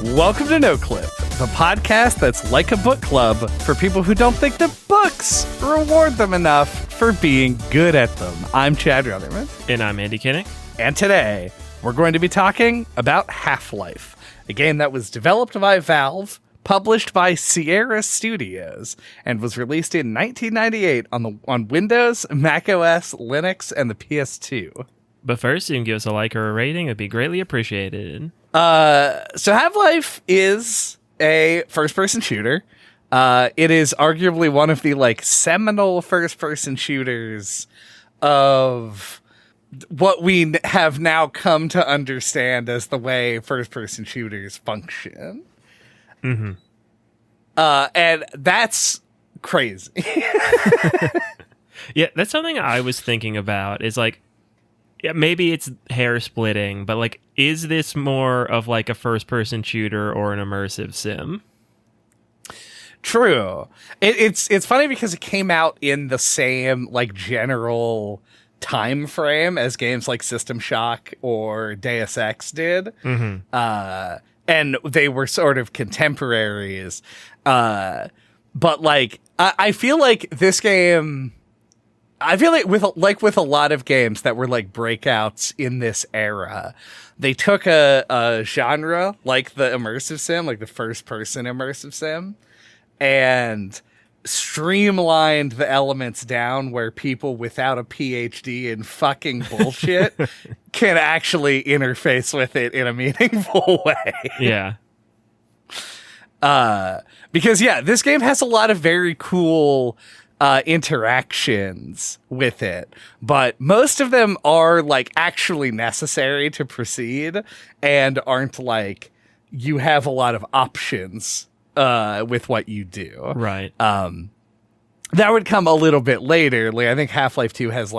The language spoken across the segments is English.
Welcome to No Clip, the podcast that's like a book club for people who don't think that books reward them enough for being good at them. I'm Chad Rutherman. And I'm Andy Kinnick. And today, we're going to be talking about Half-Life, a game that was developed by Valve, published by Sierra Studios, and was released in 1998 on Windows, macOS, Linux, and the PS2. But first, you can give us a like or a rating. It'd be greatly appreciated. So Half-Life is a first-person shooter. It is arguably one of the seminal first-person shooters of what we have now come to understand as the way first-person shooters function. Mm-hmm. And that's crazy. Yeah, that's something I was thinking about. Is yeah, maybe it's hair splitting, but is this more of a first-person shooter or an immersive sim? True. It's funny because it came out in the same general time frame as games like System Shock or Deus Ex did. Mm-hmm. And they were sort of contemporaries. But I feel like this game, I feel like with a lot of games that were breakouts in this era, they took a genre like the immersive sim, like the first person immersive sim, and streamlined the elements down where people without a PhD in fucking bullshit can actually interface with it in a meaningful way. Yeah. Because this game has a lot of very cool interactions with it, but most of them are actually necessary to proceed and aren't you have a lot of options with what you do. Right. That would come a little bit later. I think Half-Life 2 has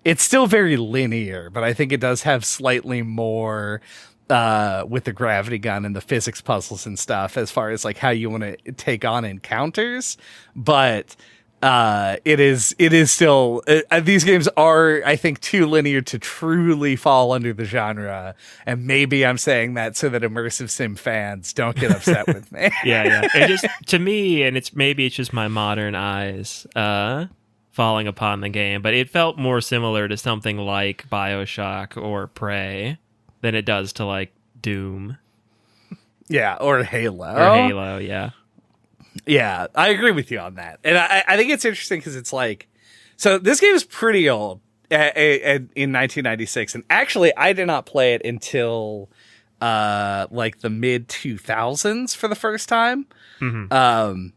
it's still very linear, but I think it does have slightly more with the gravity gun and the physics puzzles and stuff as far as how you want to take on encounters. But it is still these games are, I think, too linear to truly fall under the genre, and maybe I'm saying that so that immersive sim fans don't get upset with me. Yeah. And just to me, and it's just my modern eyes falling upon the game, but it felt more similar to something like BioShock or Prey than it does to Doom. Yeah, or Halo. Yeah. Yeah, I agree with you on that. And I think it's interesting because it's so this game is pretty old in 1996. And actually, I did not play it until the mid 2000s for the first time. Mm-hmm.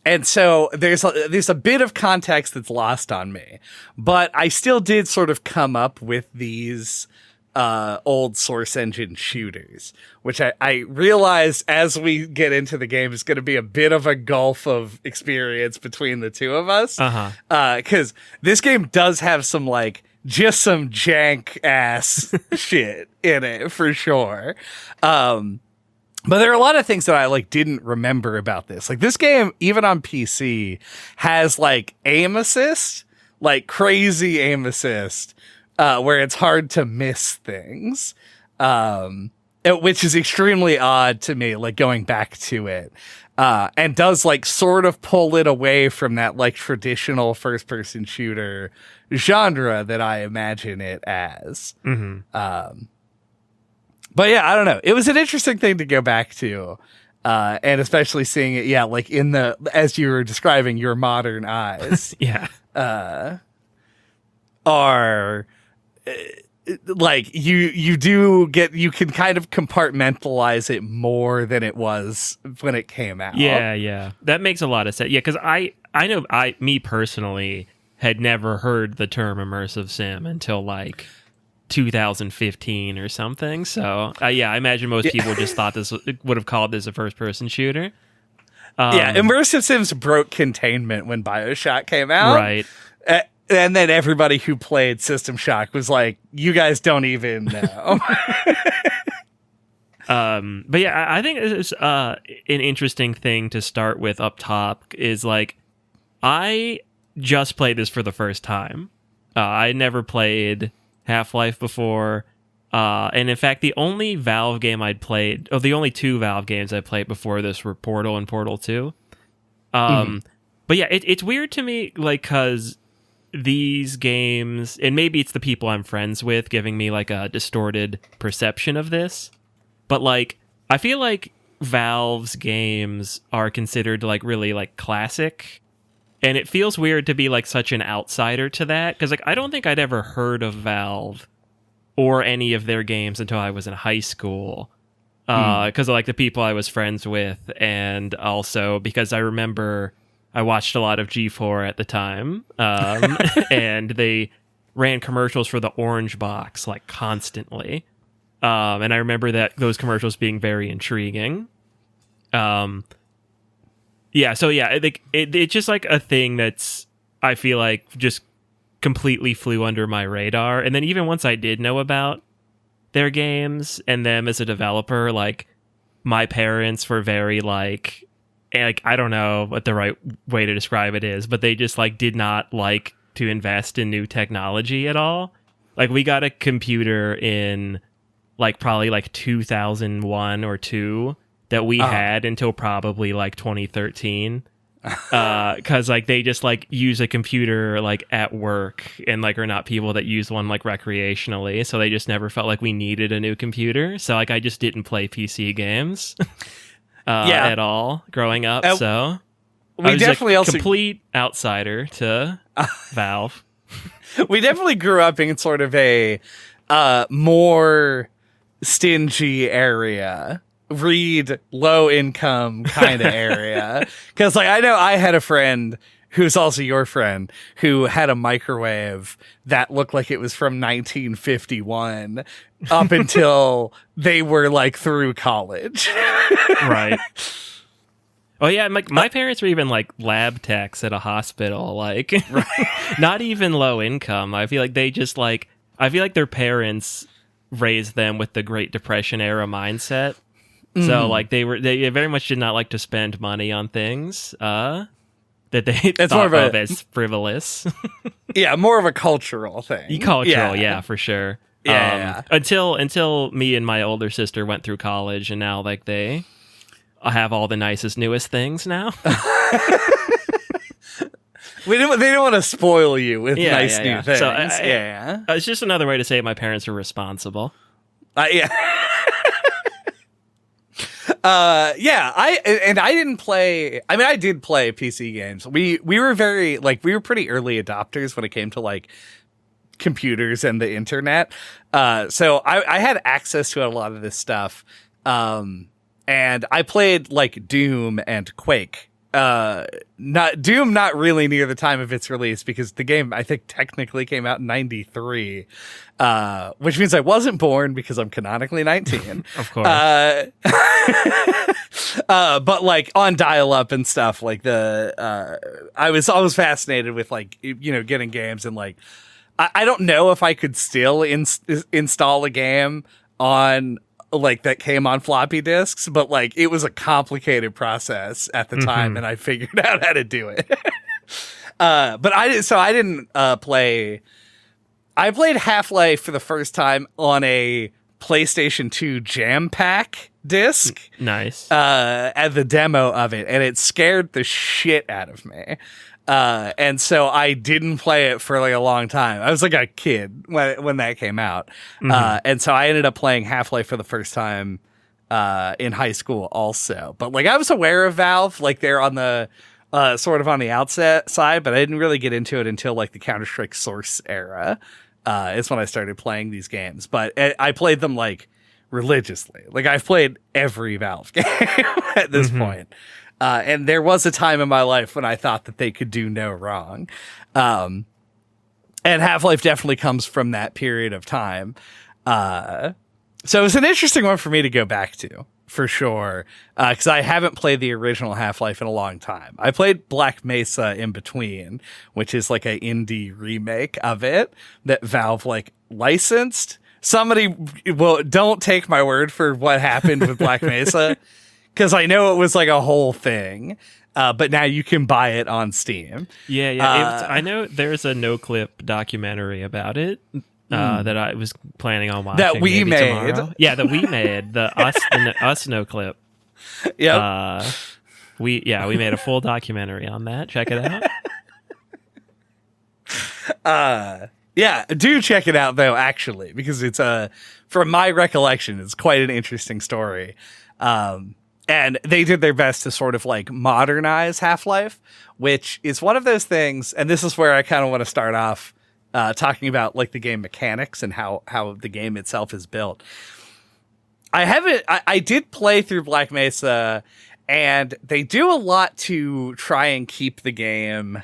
And so there's a bit of context that's lost on me. But I still did sort of come up with these old source engine shooters, which I realize as we get into the game is going to be a bit of a gulf of experience between the two of us. Because this game does have some just some jank ass shit in it for sure. But there are a lot of things that I didn't remember about this. This game, even on PC, has aim assist, crazy aim assist. Where it's hard to miss things, which is extremely odd to me, going back to it, and does sort of pull it away from that traditional first-person shooter genre that I imagine it as. Mm-hmm. But yeah, I don't know. It was an interesting thing to go back to, and especially seeing it, in the, as you were describing, your modern eyes. Yeah. Are you can kind of compartmentalize it more than it was when it came out. Yeah. That makes a lot of sense. Yeah, because I know me personally had never heard the term immersive sim until 2015 or something. So I imagine most people just thought this would have called this a first person shooter. Immersive sims broke containment when BioShock came out. Right. And then everybody who played System Shock was you guys don't even know. But yeah, I think it's an interesting thing to start with up top is I just played this for the first time. I never played Half-Life before. And in fact, the only Valve game I'd played, the only two Valve games I played before this were Portal and Portal 2. But yeah, it's weird to me, like, because these games, and maybe it's the people I'm friends with giving me like a distorted perception of this, but like, I feel like Valve's games are considered like really like classic, and it feels weird to be like such an outsider to that, because like I don't think I'd ever heard of Valve or any of their games until I was in high school, because of like the people I was friends with, and also because I remember I watched a lot of G4 at the time, and they ran commercials for the Orange Box like constantly. And I remember those commercials being very intriguing. So it's just like a thing that's, I feel like, just completely flew under my radar. And then even once I did know about their games and them as a developer, like, my parents were very like, I don't know what the right way to describe it is, but they just like did not like to invest in new technology at all. Like, we got a computer in like probably like 2001 or 2 that we had until probably like 2013. Cause like they just like use a computer like at work, and like are not people that use one like recreationally. So they just never felt like we needed a new computer. So like I just didn't play PC games at all growing up. So we definitely a complete outsider to Valve. We definitely grew up in sort of a more stingy area, read low income kind of area. Because like I know I had a friend who's also your friend who had a microwave that looked like it was from 1951 up until they were like through college. Right. Oh yeah, my parents were even like lab techs at a hospital, like not even low income. I feel like they just like, I feel like their parents raised them with the Great Depression era mindset. So like they very much did not like to spend money on things that they thought of as frivolous. Yeah, more of a cultural thing. Yeah, for sure. Yeah. Until me and my older sister went through college, and now like they have all the nicest, newest things now. They didn't want to spoil you with nice new things. So it's just another way to say my parents are responsible. Yeah. I didn't play. I mean, I did play PC games. We were pretty early adopters when it came to like computers and the internet. So I had access to a lot of this stuff. And I played like Doom and Quake. Not really near the time of its release, because the game I think technically came out in 93, which means I wasn't born because I'm canonically 19. Of course. But like on dial-up and stuff, like I was always fascinated with like, you know, getting games, and like I don't know if I could still install a game on like that came on floppy disks, but like it was a complicated process at the time, and I figured out how to do it. But I didn't play. I played Half-Life for the first time on a PlayStation 2 Jam Pack disc. Nice. At the demo of it, and it scared the shit out of me. And so I didn't play it for like a long time. I was like a kid when that came out. And so I ended up playing Half-Life for the first time in high school also. But like I was aware of Valve, like they're on the sort of on the outset side, but I didn't really get into it until like the Counter-Strike Source era. Is when I started playing these games. But I played them like religiously. Like I've played every Valve game at this point. And there was a time in my life when I thought that they could do no wrong. And Half-Life definitely comes from that period of time. So it was an interesting one for me to go back to, for sure. Because I haven't played the original Half-Life in a long time. I played Black Mesa in between, which is like an indie remake of it that Valve like licensed. Somebody, well, don't take my word for what happened with Black Mesa, because I know it was like a whole thing, but now you can buy it on Steam. Yeah. I know there's a no-clip documentary about it. that I was planning on watching. That we made. Tomorrow. Yeah, that we made. The Us No clip. Yep. We made a full documentary on that. Check it out. Yeah, do check it out though, actually, because it's from my recollection, it's quite an interesting story. And they did their best to sort of like modernize Half-Life, which is one of those things, and this is where I kind of want to start off talking about like the game mechanics and how the game itself is built. I did play through Black Mesa, and they do a lot to try and keep the game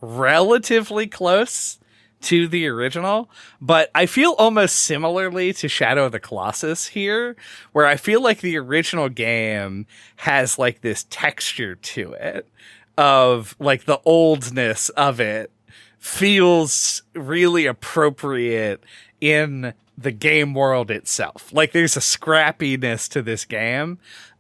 relatively close to the original, but I feel almost similarly to Shadow of the Colossus here, where I feel like the original game has like this texture to it of like the oldness of it feels really appropriate in the game world itself. Like there's a scrappiness to this game.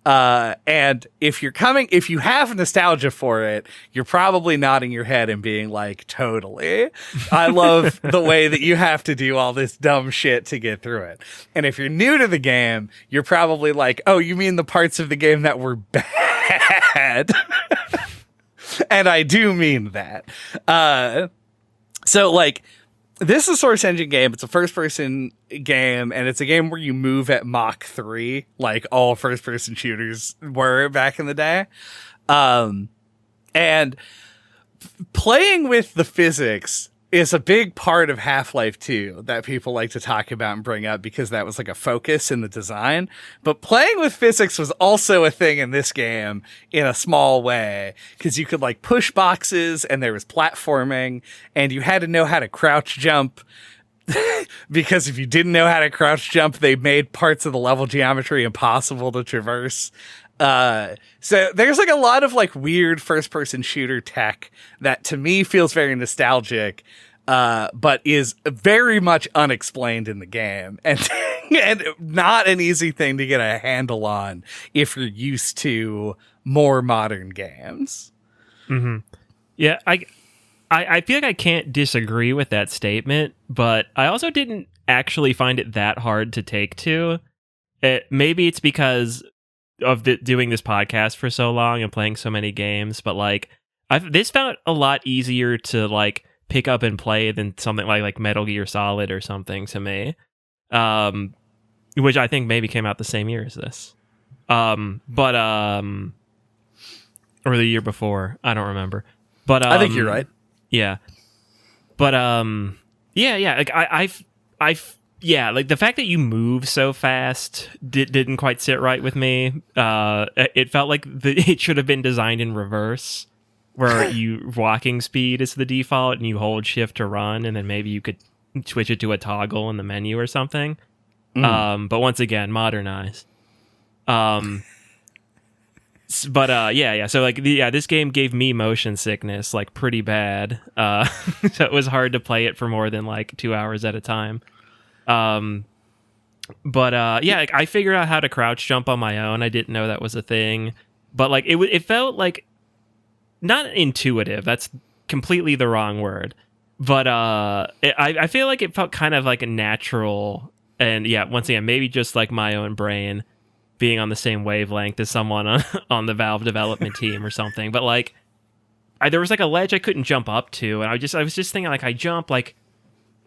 And if you have nostalgia for it, you're probably nodding your head and being like, totally. I love the way that you have to do all this dumb shit to get through it. And if you're new to the game, you're probably like, oh, you mean the parts of the game that were bad? And I do mean that. So like, this is a Source Engine game. It's a first-person game, and it's a game where you move at Mach 3, like all first-person shooters were back in the day. And playing with the physics is a big part of Half-Life 2 that people like to talk about and bring up because that was like a focus in the design. But playing with physics was also a thing in this game in a small way, because you could like push boxes and there was platforming and you had to know how to crouch jump. Because if you didn't know how to crouch jump, they made parts of the level geometry impossible to traverse. So there's like a lot of like weird first person shooter tech that to me feels very nostalgic, but is very much unexplained in the game and, and not an easy thing to get a handle on if you're used to more modern games. Mm-hmm. Yeah. I feel like I can't disagree with that statement, but I also didn't actually find it that hard to take to. Maybe it's because of doing this podcast for so long and playing so many games, but like this felt a lot easier to like pick up and play than something like Metal Gear Solid or something to me, which I think maybe came out the same year as this, or the year before. I don't remember, but I think you're right. Yeah, but yeah. Like yeah, like the fact that you move so fast didn't quite sit right with me. It felt like it should have been designed in reverse, where you walking speed is the default and you hold shift to run, and then maybe you could switch it to a toggle in the menu or something. But once again, modernize. But yeah. So like, this game gave me motion sickness like pretty bad. So it was hard to play it for more than like 2 hours at a time. But yeah, like, I figured out how to crouch jump on my own. I didn't know that was a thing, but like it felt like not intuitive. That's completely the wrong word. But I feel like it felt kind of like a natural. And yeah, once again, maybe just like my own brain being on the same wavelength as someone on the Valve development team or something. But like, there was like a ledge I couldn't jump up to, and I was just thinking like I jump like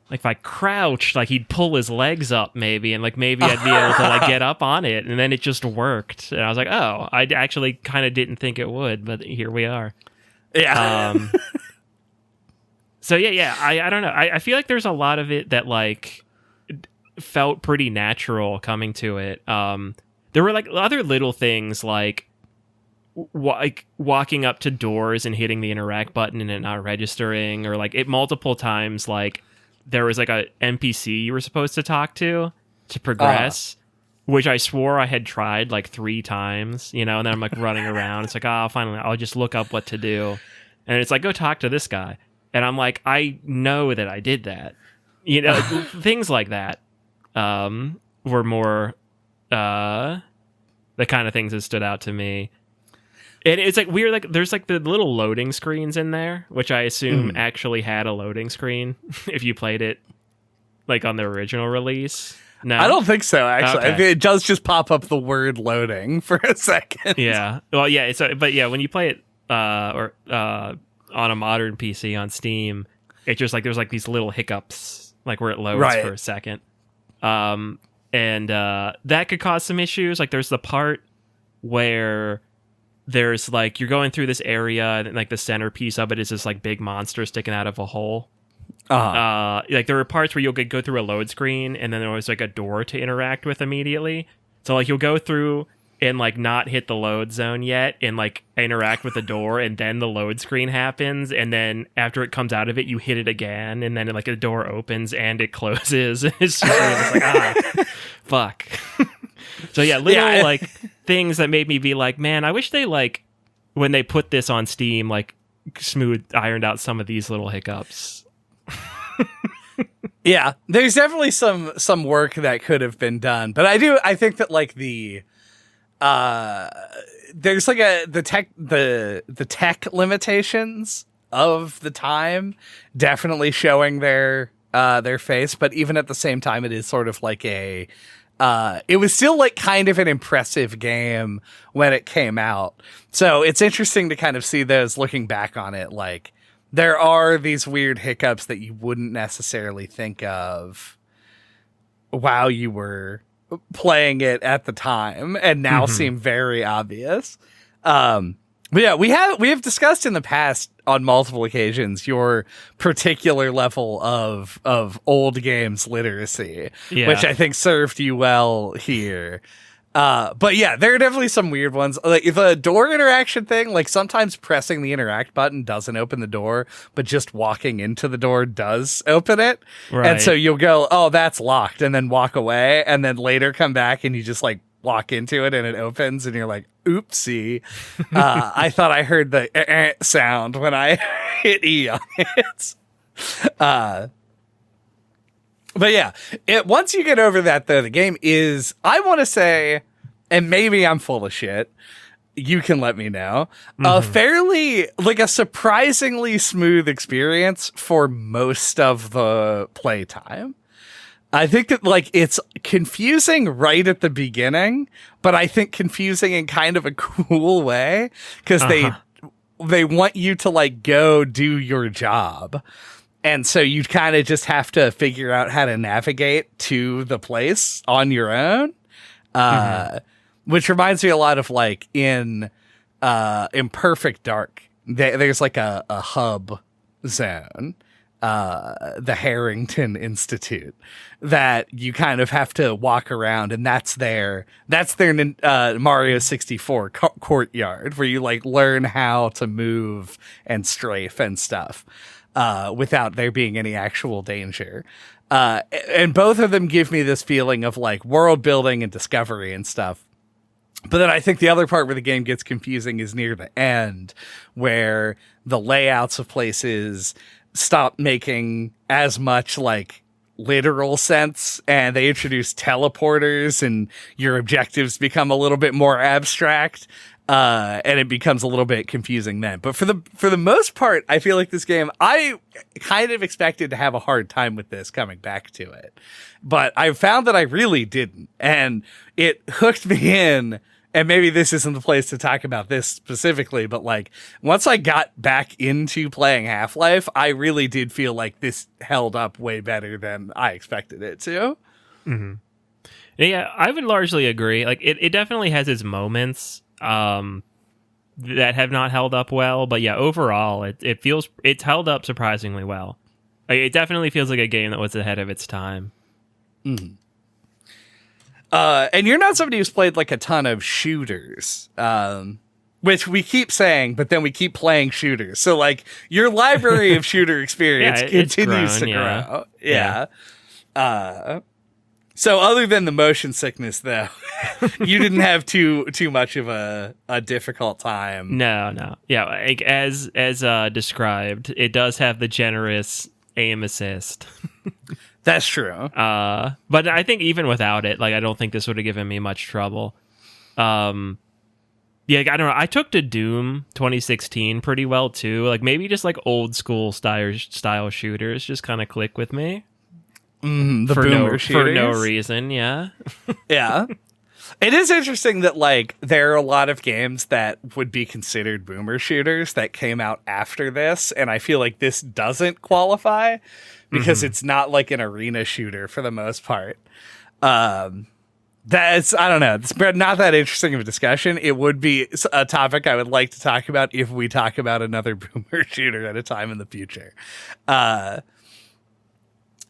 if I crouched, like he'd pull his legs up maybe, and like maybe I'd be able to like get up on it, and then it just worked. And I was like, oh, I actually kind of didn't think it would, but here we are. Yeah. So yeah. I don't know. I feel like there's a lot of it that like felt pretty natural coming to it. There were like other little things like walking up to doors and hitting the interact button and it not registering, or like it multiple times like there was like a NPC you were supposed to talk to progress, which I swore I had tried like 3 times, and then I'm like running around. It's like, finally, I'll just look up what to do. And it's like, go talk to this guy. And I'm like, I know that I did that. Things like that were more the kind of things that stood out to me. And it's like weird, like there's like the little loading screens in there, which I assume actually had a loading screen if you played it like on the original release? No, I don't think so, actually. Okay. I think it does just pop up the word loading for a second. Yeah. Well, yeah. But yeah, when you play it on a modern PC on Steam, it's just like there's like these little hiccups, like where it loads for a second. And that could cause some issues. Like there's the part where there's like you're going through this area and like the centerpiece of it is this like big monster sticking out of a hole. Like there are parts where you'll go through a load screen and then there was like a door to interact with immediately. So like you'll go through and like not hit the load zone yet and like interact with the door, and then the load screen happens, and then after it comes out of it you hit it again, and then like the door opens and it closes. It's just like fuck. So yeah, little like things that made me be like, man, I wish they like when they put this on Steam like ironed out some of these little hiccups. Yeah, there's definitely some work that could have been done, but I think that like the there's like the tech limitations of the time definitely showing their face, but even at the same time it is sort of like it was still like kind of an impressive game when it came out. So it's interesting to kind of see those looking back on it. Like there are these weird hiccups that you wouldn't necessarily think of while you were playing it at the time and now seem very obvious. But yeah, we have discussed in the past on multiple occasions your particular level of old games literacy, which I think served you well here. But yeah, there are definitely some weird ones. Like the door interaction thing, like sometimes pressing the interact button doesn't open the door, but just walking into the door does open it. Right. And so you'll go, oh, that's locked, and then walk away, and then later come back and you just like walk into it and it opens and you're like, oopsie. I thought I heard the sound when I hit E on it. But yeah, once you get over that, though, the game is, I want to say, and maybe I'm full of shit, you can let me know, a fairly, like a surprisingly smooth experience for most of the playtime. I think that like it's confusing right at the beginning, but I think confusing in kind of a cool way because they want you to like go do your job. And so you kind of just have to figure out how to navigate to the place on your own, which reminds me a lot of like in Perfect Dark. There's like a hub zone, the Harrington Institute, that you kind of have to walk around, and that's their Mario 64 courtyard where you like learn how to move and strafe and stuff. Without there being any actual danger. And both of them give me this feeling of like world building and discovery and stuff. But then I think the other part where the game gets confusing is near the end, where the layouts of places stop making as much like literal sense, and they introduce teleporters and your objectives become a little bit more abstract. And it becomes a little bit confusing then. But for the most part, I feel like this game, I kind of expected to have a hard time with this coming back to it. But I found that I really didn't. And it hooked me in. And maybe this isn't the place to talk about this specifically, but like once I got back into playing Half-Life, I really did feel like this held up way better than I expected it to. Mm-hmm. Yeah, I would largely agree. Like it definitely has its moments that have not held up well, but yeah, overall it's held up surprisingly well. Like, it definitely feels like a game that was ahead of its time. Mm. And you're not somebody who's played like a ton of shooters, which we keep saying, but then we keep playing shooters. So like your library of shooter experience continues to grow. Yeah. So other than the motion sickness, though, you didn't have too much of a difficult time. No. Yeah, like, as described, it does have the generous aim assist. That's true. But I think even without it, like I don't think this would have given me much trouble. Yeah, I don't know. I took to Doom 2016 pretty well too. Like maybe just like old school style shooters just kind of click with me. The for boomer for no shooters. reason. Yeah. Yeah. It is interesting that like there are a lot of games that would be considered boomer shooters that came out after this, and I feel like this doesn't qualify because it's not like an arena shooter for the most part. That's, I don't know, it's not that interesting of a discussion. It would be a topic I would like to talk about if we talk about another boomer shooter at a time in the future. But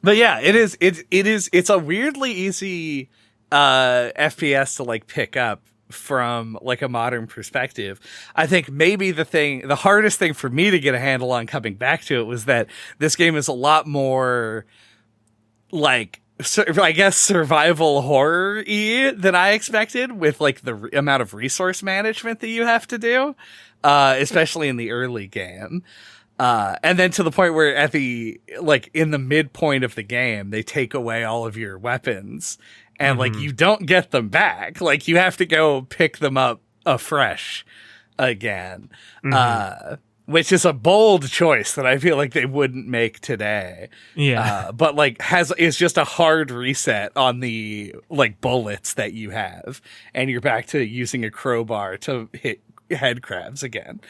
yeah, it's a weirdly easy FPS to like pick up from like a modern perspective. I think maybe the hardest thing for me to get a handle on coming back to it was that this game is a lot more like, I guess, survival horror-y than I expected, with like the amount of resource management that you have to do, especially in the early game. And then to the point where at the, like, in the midpoint of the game, they take away all of your weapons and like you don't get them back. Like, you have to go pick them up afresh again. Which is a bold choice that I feel like they wouldn't make today. Yeah. But like is just a hard reset on the like bullets that you have, and you're back to using a crowbar to hit head crabs again.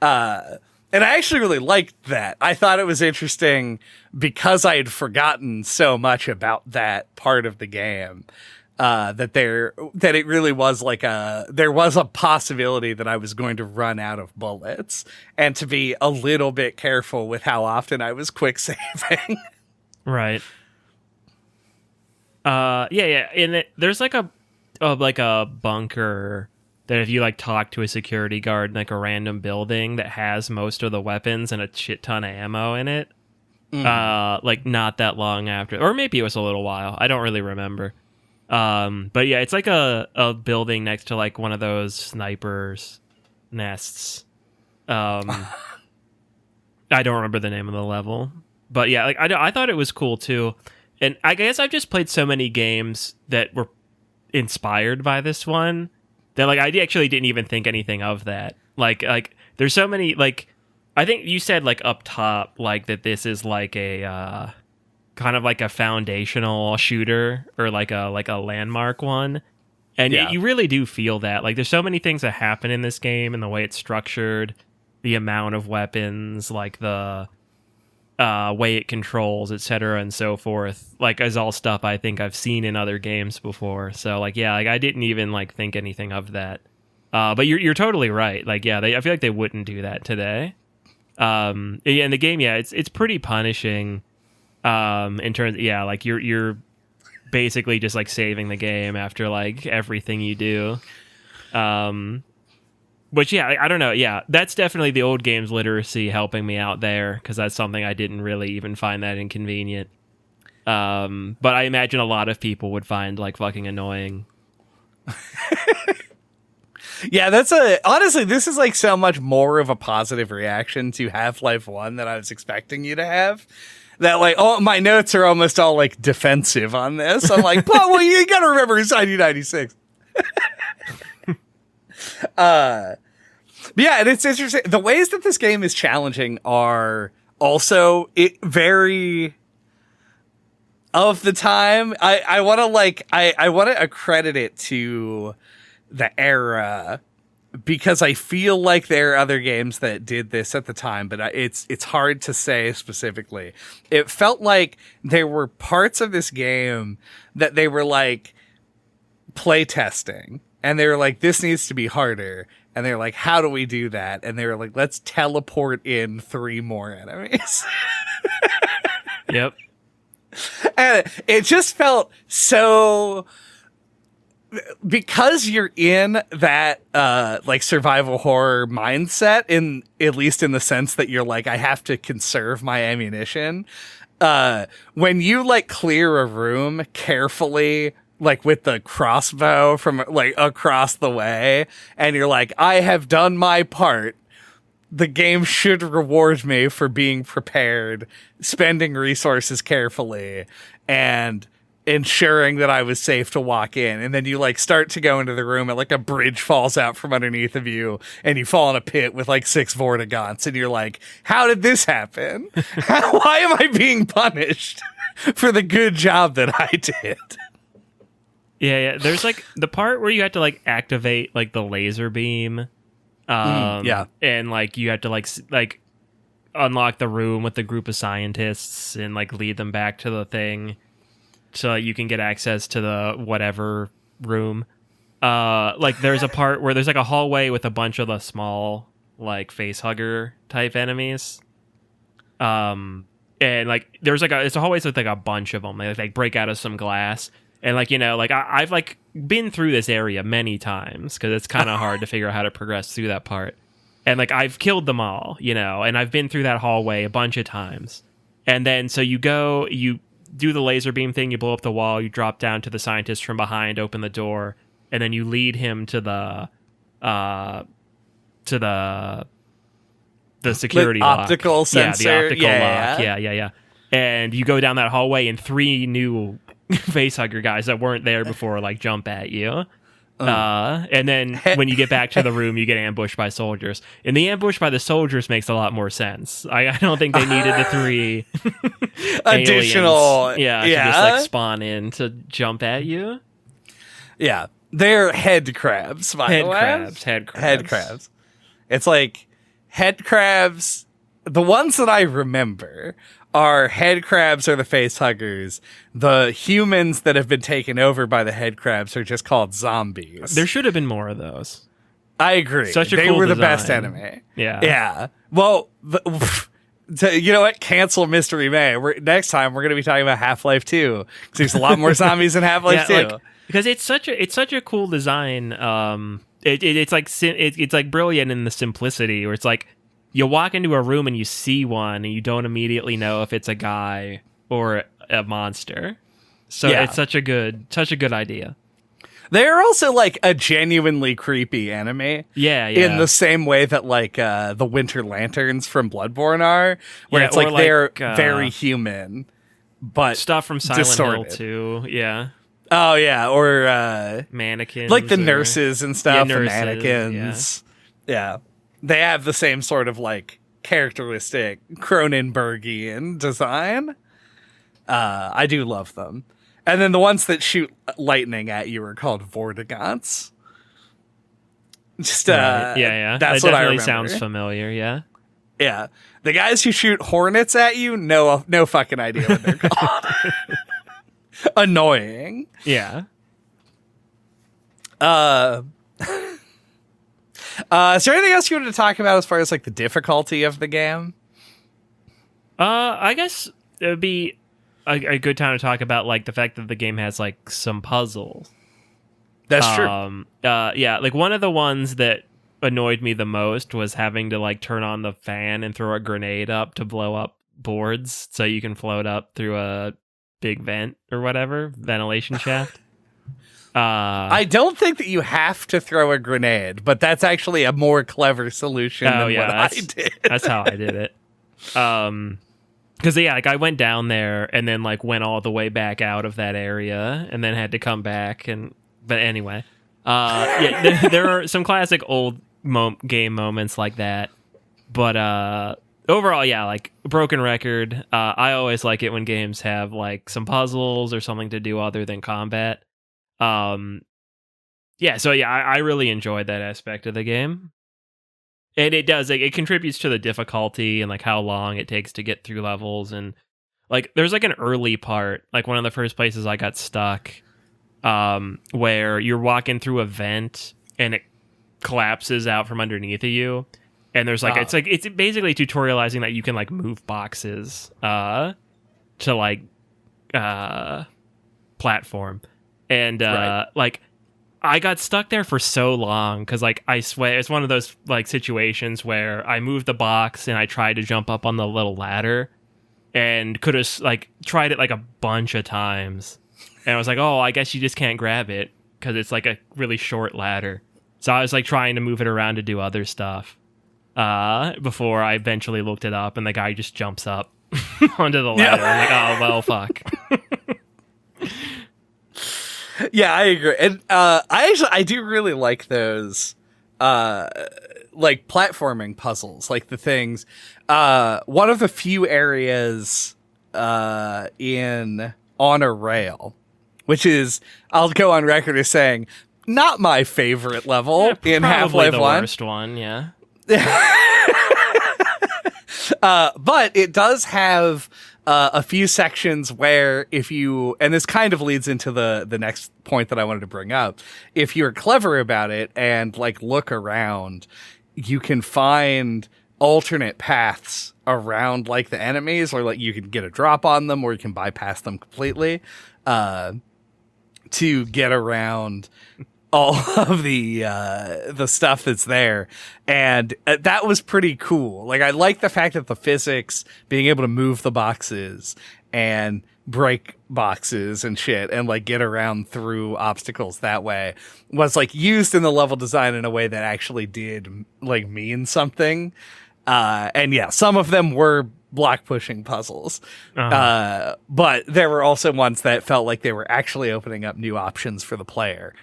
And I actually really liked that. I thought it was interesting because I had forgotten so much about that part of the game. That it really was like there was a possibility that I was going to run out of bullets, and to be a little bit careful with how often I was quick saving. Right. Yeah. And there's like a bunker that if you like talk to a security guard in like a random building that has most of the weapons and a shit ton of ammo in it. Like not that long after, or maybe it was a little while. I don't really remember. But yeah, it's like a building next to like one of those snipers nests. I don't remember the name of the level, but yeah, like I thought it was cool too. And I guess I've just played so many games that were inspired by this one that like I actually didn't even think anything of that. Like there's so many, like, I think you said like up top, like that this is like a, kind of like a foundational shooter or like a landmark one. And you really do feel that. Like there's so many things that happen in this game and the way it's structured, the amount of weapons, like the way it controls, etc. and so forth. Like is all stuff I think I've seen in other games before. So like, yeah, like I didn't even like think anything of that. But you're totally right. Like, yeah, I feel like they wouldn't do that today. In the game, yeah, it's pretty punishing. In terms, yeah, like you're basically just like saving the game after like everything you do. Which, yeah, I don't know. Yeah, that's definitely the old games literacy helping me out there, because that's something I didn't really even find that inconvenient. But I imagine a lot of people would find like fucking annoying. Yeah, honestly, this is like so much more of a positive reaction to Half-Life 1 than I was expecting you to have. That like, oh, my notes are almost all like defensive on this. I'm like, well, you gotta remember it's 1996. Yeah, and it's interesting. The ways that this game is challenging are also very of the time. I want to accredit it to the era, because I feel like there are other games that did this at the time, but it's hard to say specifically. It felt like there were parts of this game that they were like play testing, and they were like, this needs to be harder. And they're like, how do we do that? And they were like, let's teleport in 3 more enemies. Yep. And it just felt so, because you're in that like survival horror mindset, in at least in the sense that you're like, I have to conserve my ammunition. When you like clear a room carefully, like with the crossbow from like across the way, and you're like, I have done my part, the game should reward me for being prepared, spending resources carefully, and ensuring that I was safe to walk in. And then you like start to go into the room, and like a bridge falls out from underneath of you, and you fall in a pit with like 6 Vortigaunts, and you're like, how did this happen? Why am I being punished? for the good job that I did. Yeah. There's like the part where you have to like activate like the laser beam. And like you have to like unlock the room with the group of scientists and like lead them back to the thing so that you can get access to the whatever room. Like there's a part where there's like a hallway with a bunch of the small like face hugger type enemies. And like there's like it's a hallway with like a bunch of them. They like break out of some glass. And like, you know, like I've like been through this area many times because it's kind of hard to figure out how to progress through that part. And like I've killed them all, you know, and I've been through that hallway a bunch of times. And then so you do the laser beam thing, you blow up the wall, you drop down to the scientist from behind, open the door, and then you lead him to the security lock. Optical sensor. Yeah, the optical lock. Yeah. And you go down that hallway and 3 new facehugger guys that weren't there before like jump at you. And then when you get back to the room, you get ambushed by soldiers. And the ambush by the soldiers makes a lot more sense. I don't think they needed the 3 additional aliens, to just like spawn in to jump at you. Yeah. They're head crabs, by the way. Head crabs. It's like head crabs. The ones that I remember are head crabs are the face huggers. The humans that have been taken over by the head crabs are just called zombies. There should have been more of those. I agree. They were the best enemy. Yeah. Well, you know what? Cancel Mystery May. Next time we're going to be talking about Half-Life 2 because there's a lot more zombies in Half-Life 2. Like, because it's such a cool design. It's like brilliant in the simplicity where it's like you walk into a room and you see one and you don't immediately know if it's a guy or a monster. So it's such a good idea. They're also like a genuinely creepy enemy. Yeah. In the same way that like the Winter Lanterns from Bloodborne are, where it's like they're very human, but stuff from Silent distorted. Hill too. Yeah. Oh yeah, or mannequins, like the nurses and stuff, nurses, the mannequins. Yeah, they have the same sort of like characteristic Cronenbergian design. I do love them. And then the ones that shoot lightning at you are called Vortigaunts. Just yeah. That's that what I definitely remember. sounds familiar. Yeah. Yeah, the guys who shoot hornets at you, no fucking idea what they're called. Annoying. Yeah. Is there anything else you wanted to talk about as far as like the difficulty of the game? I guess it would be a good time to talk about like the fact that the game has like some puzzles. That's true. Yeah, like one of the ones that annoyed me the most was having to like turn on the fan and throw a grenade up to blow up boards so you can float up through a big vent or whatever, ventilation shaft. I don't think that you have to throw a grenade, but that's actually a more clever solution than what I did. That's how I did it. Because like I went down there and then like went all the way back out of that area and then had to come back. But anyway, there are some classic old game moments like that. But overall, like broken record. I always like it when games have like some puzzles or something to do other than combat. I really enjoyed that aspect of the game. And it does, like, it contributes to the difficulty and like how long it takes to get through levels. And like there's like an early part, like one of the first places I got stuck, where you're walking through a vent and it collapses out from underneath of you. And there's like it's basically tutorializing that you can like move boxes to like platform. And like I got stuck there for so long because like I swear it's one of those like situations where I moved the box and I tried to jump up on the little ladder and could have like tried it like a bunch of times. And I was like, oh, I guess you just can't grab it because it's like a really short ladder. So I was like trying to move it around to do other stuff before I eventually looked it up and the guy just jumps up onto the ladder. I'm like, oh, well, fuck. Yeah, I agree. And I do really like those like platforming puzzles, like the things. One of the few areas in On a Rail, which is, I'll go on record as saying, not my favorite level in Half-Life 1. The worst one, yeah. But it does have a few sections where if you, and this kind of leads into the next point that I wanted to bring up, if you're clever about it and like look around, you can find alternate paths around like the enemies, or like you can get a drop on them, or you can bypass them completely to get around all of the stuff that's there. And that was pretty cool. Like, I like the fact that the physics, being able to move the boxes and break boxes and shit and like get around through obstacles that way, was like used in the level design in a way that actually did like mean something. And yeah, some of them were block pushing puzzles. But there were also ones that felt like they were actually opening up new options for the player.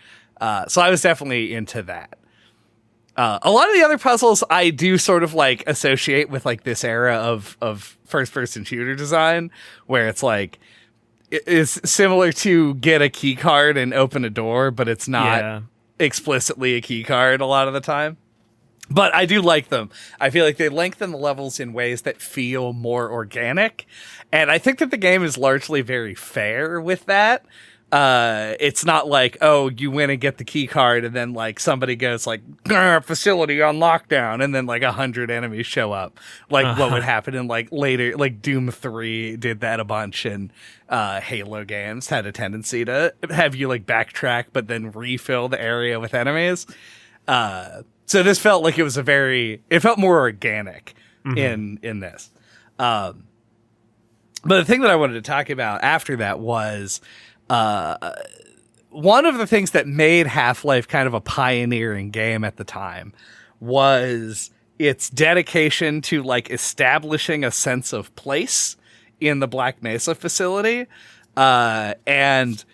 So I was definitely into that. A lot of the other puzzles I do sort of like associate with like this era of first person shooter design, where it's like, it's similar to get a key card and open a door, but it's not explicitly a key card a lot of the time. But I do like them. I feel like they lengthen the levels in ways that feel more organic. And I think that the game is largely very fair with that. It's not like, oh, you win and get the key card, and then like somebody goes like, facility on lockdown, and then like 100 enemies show up. Like what would happen in like later, like Doom 3 did that a bunch, and Halo games had a tendency to have you like backtrack, but then refill the area with enemies. So this felt like it felt more organic in this. But the thing that I wanted to talk about after that was, one of the things that made Half-Life kind of a pioneering game at the time was its dedication to like establishing a sense of place in the Black Mesa facility. And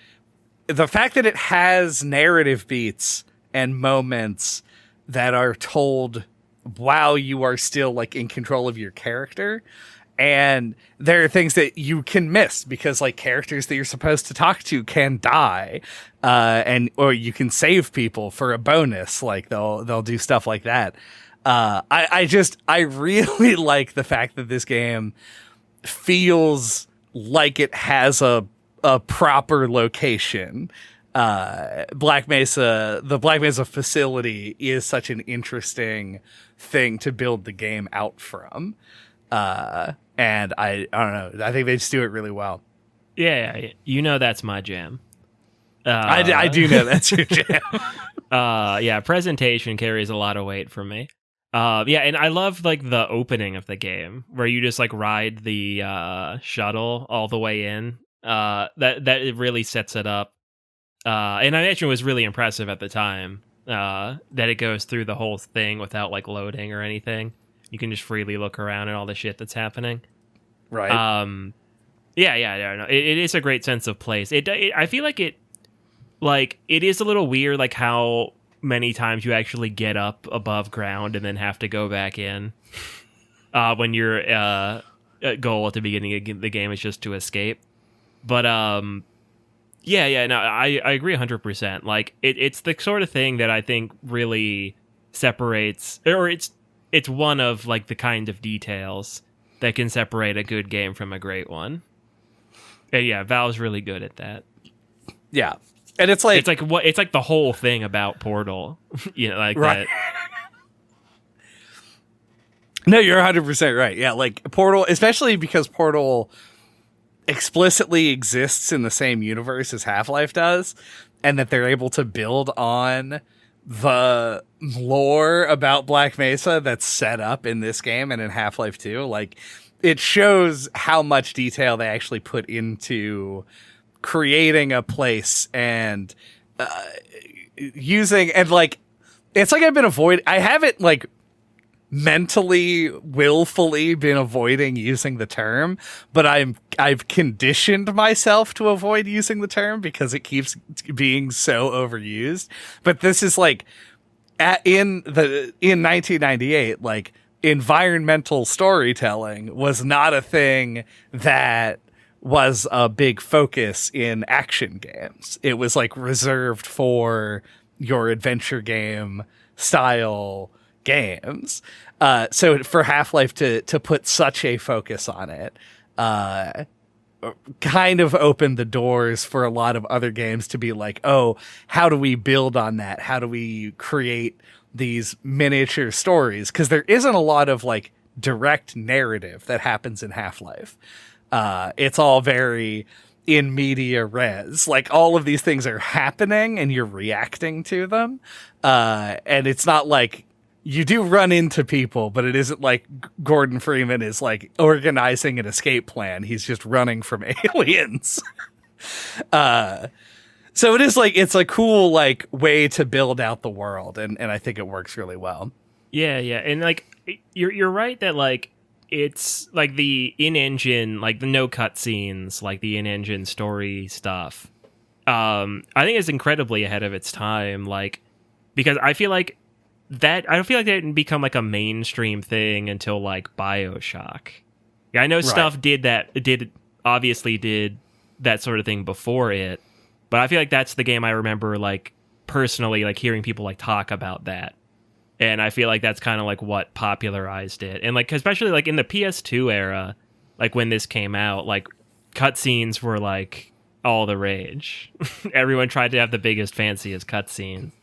the fact that it has narrative beats and moments that are told while you are still like in control of your character. And there are things that you can miss because like characters that you're supposed to talk to can die, or you can save people for a bonus. Like they'll do stuff like that. I really like the fact that this game feels like it has a proper location. The Black Mesa facility is such an interesting thing to build the game out from. And I don't know. I think they just do it really well. Yeah, you know that's my jam. I do know that's your jam. Yeah, presentation carries a lot of weight for me. Yeah, and I love like the opening of the game where you just like ride the shuttle all the way in. That it really sets it up. And I imagine it was really impressive at the time that it goes through the whole thing without like loading or anything. You can just freely look around at all the shit that's happening. Right. Yeah. No, it is a great sense of place. I feel like it is a little weird, like how many times you actually get up above ground and then have to go back in. When your goal at the beginning of the game is just to escape. But yeah. No, I agree 100%. Like it's the sort of thing that I think really separates, or it's one of like the kind of details that can separate a good game from a great one. And yeah, Valve's really good at that. Yeah. And it's like the whole thing about Portal, like right. that. No, you're 100% right. Yeah, like Portal, especially because Portal explicitly exists in the same universe as Half-Life does, and that they're able to build on the lore about Black Mesa that's set up in this game and in Half-Life 2. Like, it shows how much detail they actually put into creating a place and using, and like, it's like I haven't like mentally, willfully been avoiding using the term, but I've conditioned myself to avoid using the term because it keeps being so overused. But this is like in 1998, like environmental storytelling was not a thing that was a big focus in action games. It was like reserved for your adventure game style games. So for Half-Life to put such a focus on it, kind of opened the doors for a lot of other games to be like, oh, how do we build on that? How do we create these miniature stories? Because there isn't a lot of like direct narrative that happens in Half-Life. It's all very in media res. Like all of these things are happening and you're reacting to them. And it's not like you do run into people, but it isn't like Gordon Freeman is like organizing an escape plan. He's just running from aliens. So it is like, it's a cool like way to build out the world. And I think it works really well. Yeah. And like, you're right that like, it's like the in-engine, like the no cutscenes, like the in-engine story stuff. I think it's incredibly ahead of its time. Like, because I feel like that didn't become like a mainstream thing until like BioShock. Yeah, I know stuff obviously did that sort of thing before it, but I feel like that's the game I remember like personally like hearing people like talk about that. And I feel like that's kind of like what popularized it. And like, especially like in the PS2 era, like when this came out, like cutscenes were like all the rage. Everyone tried to have the biggest, fanciest cutscenes.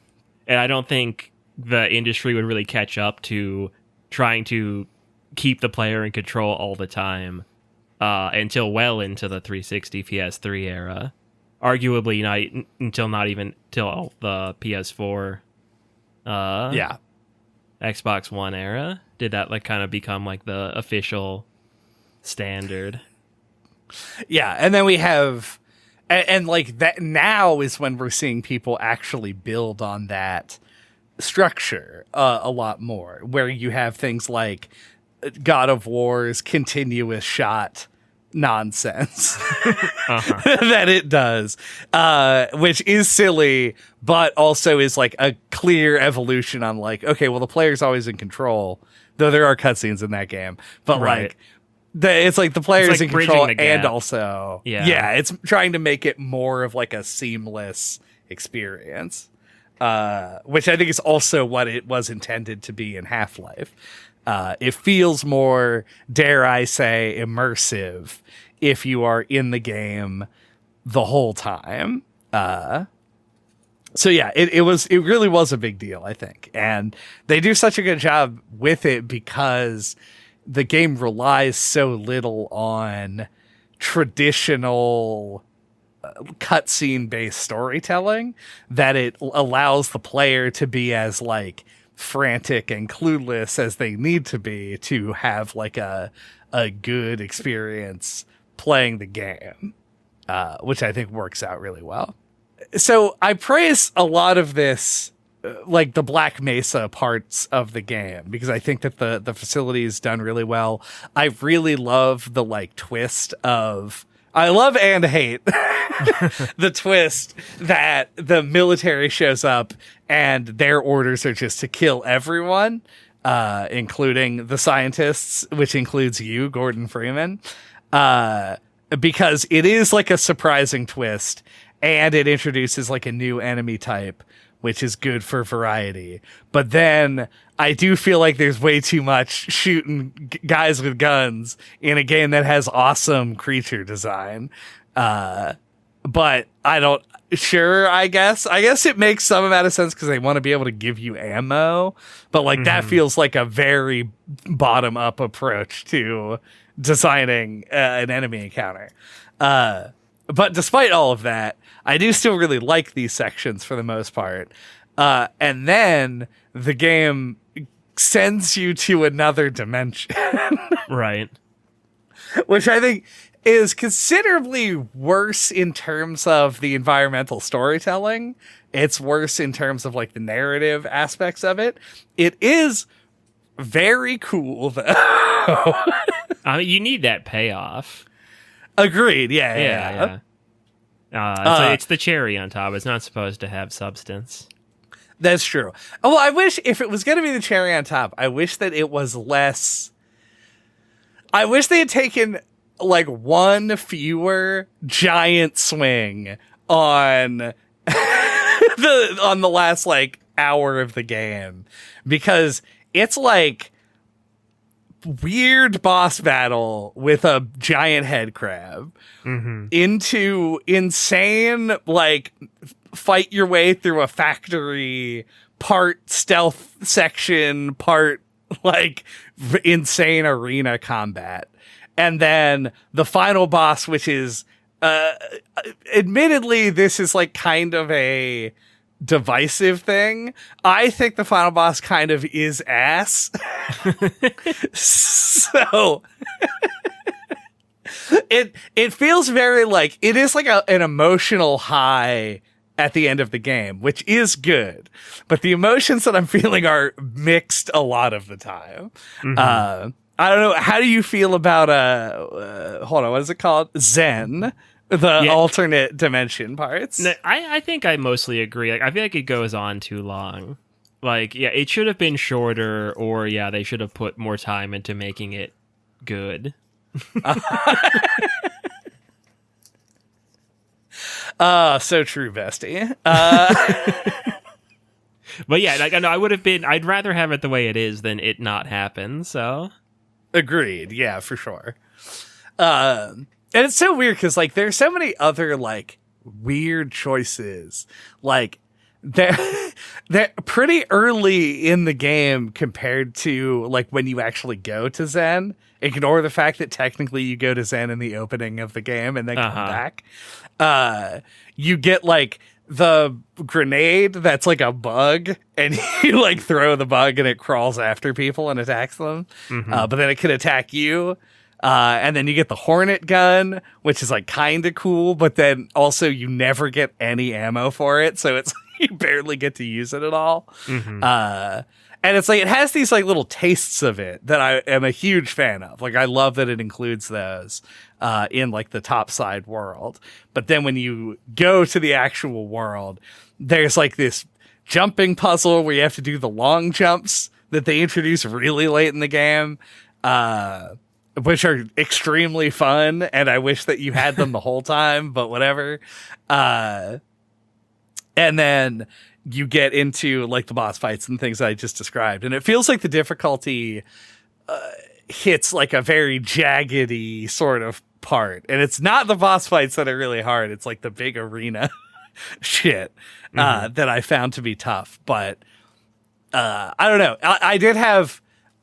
And I don't think the industry would really catch up to trying to keep the player in control all the time until well into the 360 PS3 era. Arguably not even till the PS4. Yeah. Xbox One era. Did that like kind of become like the official standard? Yeah, and then we have and like that now is when we're seeing people actually build on that structure a lot more, where you have things like God of War's continuous shot nonsense that it does, which is silly, but also is like a clear evolution on like, okay, well, the player's always in control, though there are cutscenes in that game, but right. like it's like the player's like in control and also it's trying to make it more of like a seamless experience, which I think is also what it was intended to be in Half-Life. It feels more, dare I say, immersive if you are in the game the whole time. So yeah, it really was a big deal, I think. And they do such a good job with it because the game relies so little on traditional cutscene based storytelling that it allows the player to be as like frantic and clueless as they need to be to have like a good experience playing the game, which I think works out really well. So I praise a lot of this, like the Black Mesa parts of the game, because I think that the facility is done really well. I really love the like twist of, I love and hate the twist that the military shows up and their orders are just to kill everyone, including the scientists, which includes you, Gordon Freeman, because it is like a surprising twist and it introduces like a new enemy type, which is good for variety. But then I do feel like there's way too much shooting guys with guns in a game that has awesome creature design. But I don't, I guess it makes some amount of sense because they want to be able to give you ammo. But like that feels like a very bottom up approach to designing an enemy encounter. But despite all of that, I do still really like these sections for the most part. And then the game sends you to another dimension. Right. Which I think is considerably worse in terms of the environmental storytelling. It's worse in terms of like the narrative aspects of it. It is very cool though. I mean, you need that payoff. Agreed. Yeah. So it's the cherry on top. It's not supposed to have substance. That's true. Oh, well, I wish if it was going to be the cherry on top, I wish that it was less. I wish they had taken like one fewer giant swing on the last like hour of the game, because it's like weird boss battle with a giant head crab into insane like fight your way through a factory, part stealth section, part like insane arena combat. And then the final boss, which is, admittedly, this is like kind of a divisive thing. I think the final boss kind of is ass. So it feels very like, it is like an emotional high at the end of the game, which is good. But the emotions that I'm feeling are mixed a lot of the time. I don't know. How do you feel about hold on, what is it called? Zen, the alternate dimension parts. No, I think I mostly agree. Like, I feel like it goes on too long. Like, yeah, it should have been shorter, or yeah, they should have put more time into making it good. So true, bestie. But yeah, like, I would have been. I'd rather have it the way it is than it not happen. So. Agreed. Yeah, for sure. And it's so weird because like there's so many other like weird choices. Like they're pretty early in the game compared to like when you actually go to Zen. Ignore the fact that technically you go to Zen in the opening of the game and then come back. You get like the grenade that's like a bug, and you like throw the bug and it crawls after people and attacks them. But then it could attack you. And then you get the Hornet gun, which is like kind of cool, but then also you never get any ammo for it. So it's you barely get to use it at all. And it's like, it has these like little tastes of it that I am a huge fan of. Like, I love that it includes those in like the topside world. But then when you go to the actual world, there's like this jumping puzzle where you have to do the long jumps that they introduce really late in the game, which are extremely fun. And I wish that you had them the whole time, but whatever. And then you get into like the boss fights and things I just described. And it feels like the difficulty hits like a very jaggedy sort of part. And it's not the boss fights that are really hard. It's like the big arena shit that I found to be tough. But I don't know.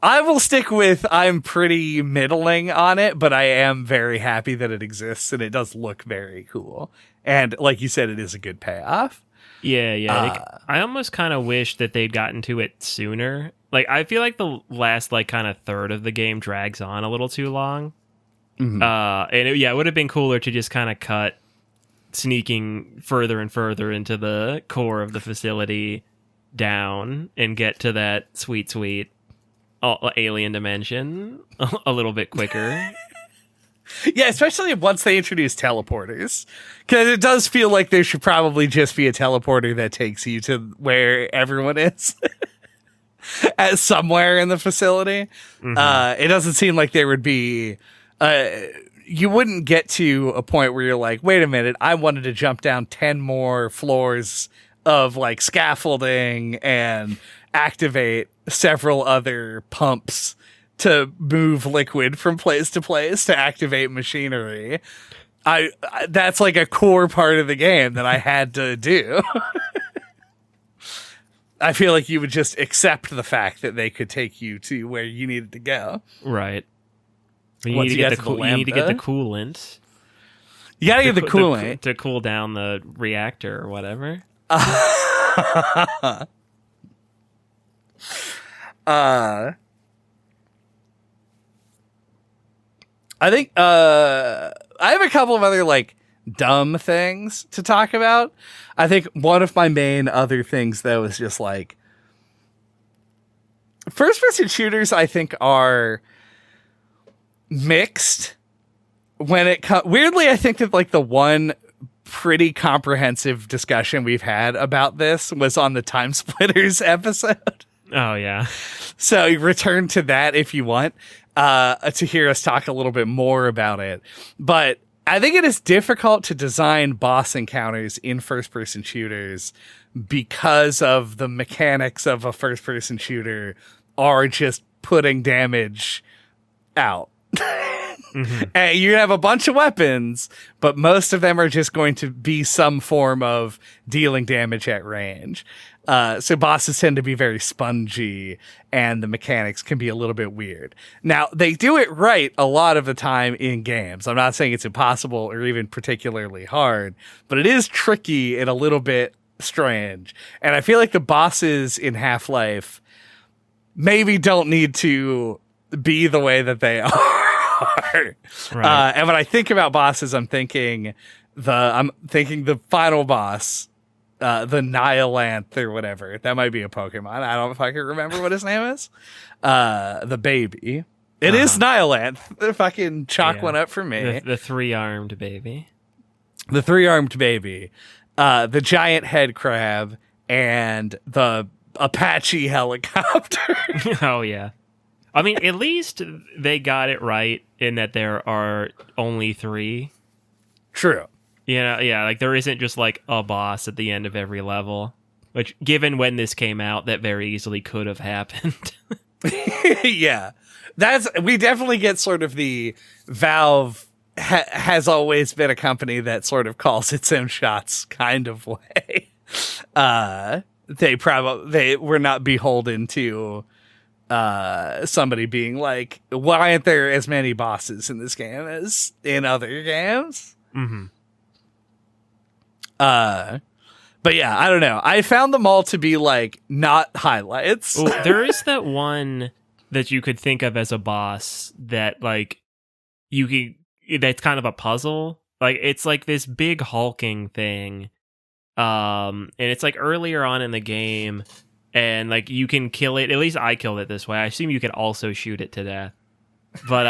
I will stick with I'm pretty middling on it, but I am very happy that it exists and it does look very cool. And like you said, it is a good payoff. Yeah. I almost kind of wish that they'd gotten to it sooner. Like, I feel like the last, like, kind of third of the game drags on a little too long. And it would have been cooler to just kind of cut sneaking further and further into the core of the facility down and get to that sweet alien dimension a little bit quicker. Yeah, especially once they introduce teleporters. Because it does feel like there should probably just be a teleporter that takes you to where everyone is. At somewhere in the facility. It doesn't seem like there would be... you wouldn't get to a point where you're like, wait a minute, I wanted to jump down 10 more floors of like scaffolding and activate several other pumps to move liquid from place to place to activate machinery. That's like a core part of the game that I had to do. I feel like you would just accept the fact that they could take you to where you needed to go. Right. You need to get the coolant. You gotta get the coolant to cool down the reactor or whatever. I think I have a couple of other like dumb things to talk about. I think one of my main other things though is just like first person shooters I think are mixed when it comes. Weirdly, I think that like the one pretty comprehensive discussion we've had about this was on the Time Splitters episode. Oh yeah. So return to that if you want. to hear us talk a little bit more about it. But I think it is difficult to design boss encounters in first-person shooters because of the mechanics of a first-person shooter are just putting damage out. And you have a bunch of weapons, but most of them are just going to be some form of dealing damage at range. So bosses tend to be very spongy, and the mechanics can be a little bit weird. Now, they do it right a lot of the time in games. I'm not saying it's impossible or even particularly hard, but it is tricky and a little bit strange. And I feel like the bosses in Half-Life maybe don't need to be the way that they are. Right. And when I think about bosses, I'm thinking the final boss, the Nihilanth or whatever. That might be a Pokemon. I don't know if I can remember what his name is. The baby. It is Nihilanth. Fucking chalk one up for me. The 3-armed baby. The 3-armed baby. The giant head crab and the Apache helicopter. Oh, yeah. I mean, at least they got it right in that there are only 3. True. Yeah, like there isn't just like a boss at the end of every level, which, given when this came out, that very easily could have happened. Yeah. We definitely get sort of the Valve has always been a company that sort of calls its own shots kind of way. They were not beholden to somebody being like, why aren't there as many bosses in this game as in other games? But yeah, I don't know. I found them all to be like not highlights. Well, there is that one that you could think of as a boss that like that's kind of a puzzle. Like it's like this big hulking thing. And it's like earlier on in the game, and like you can kill it. At least I killed it this way. I assume you could also shoot it to death. But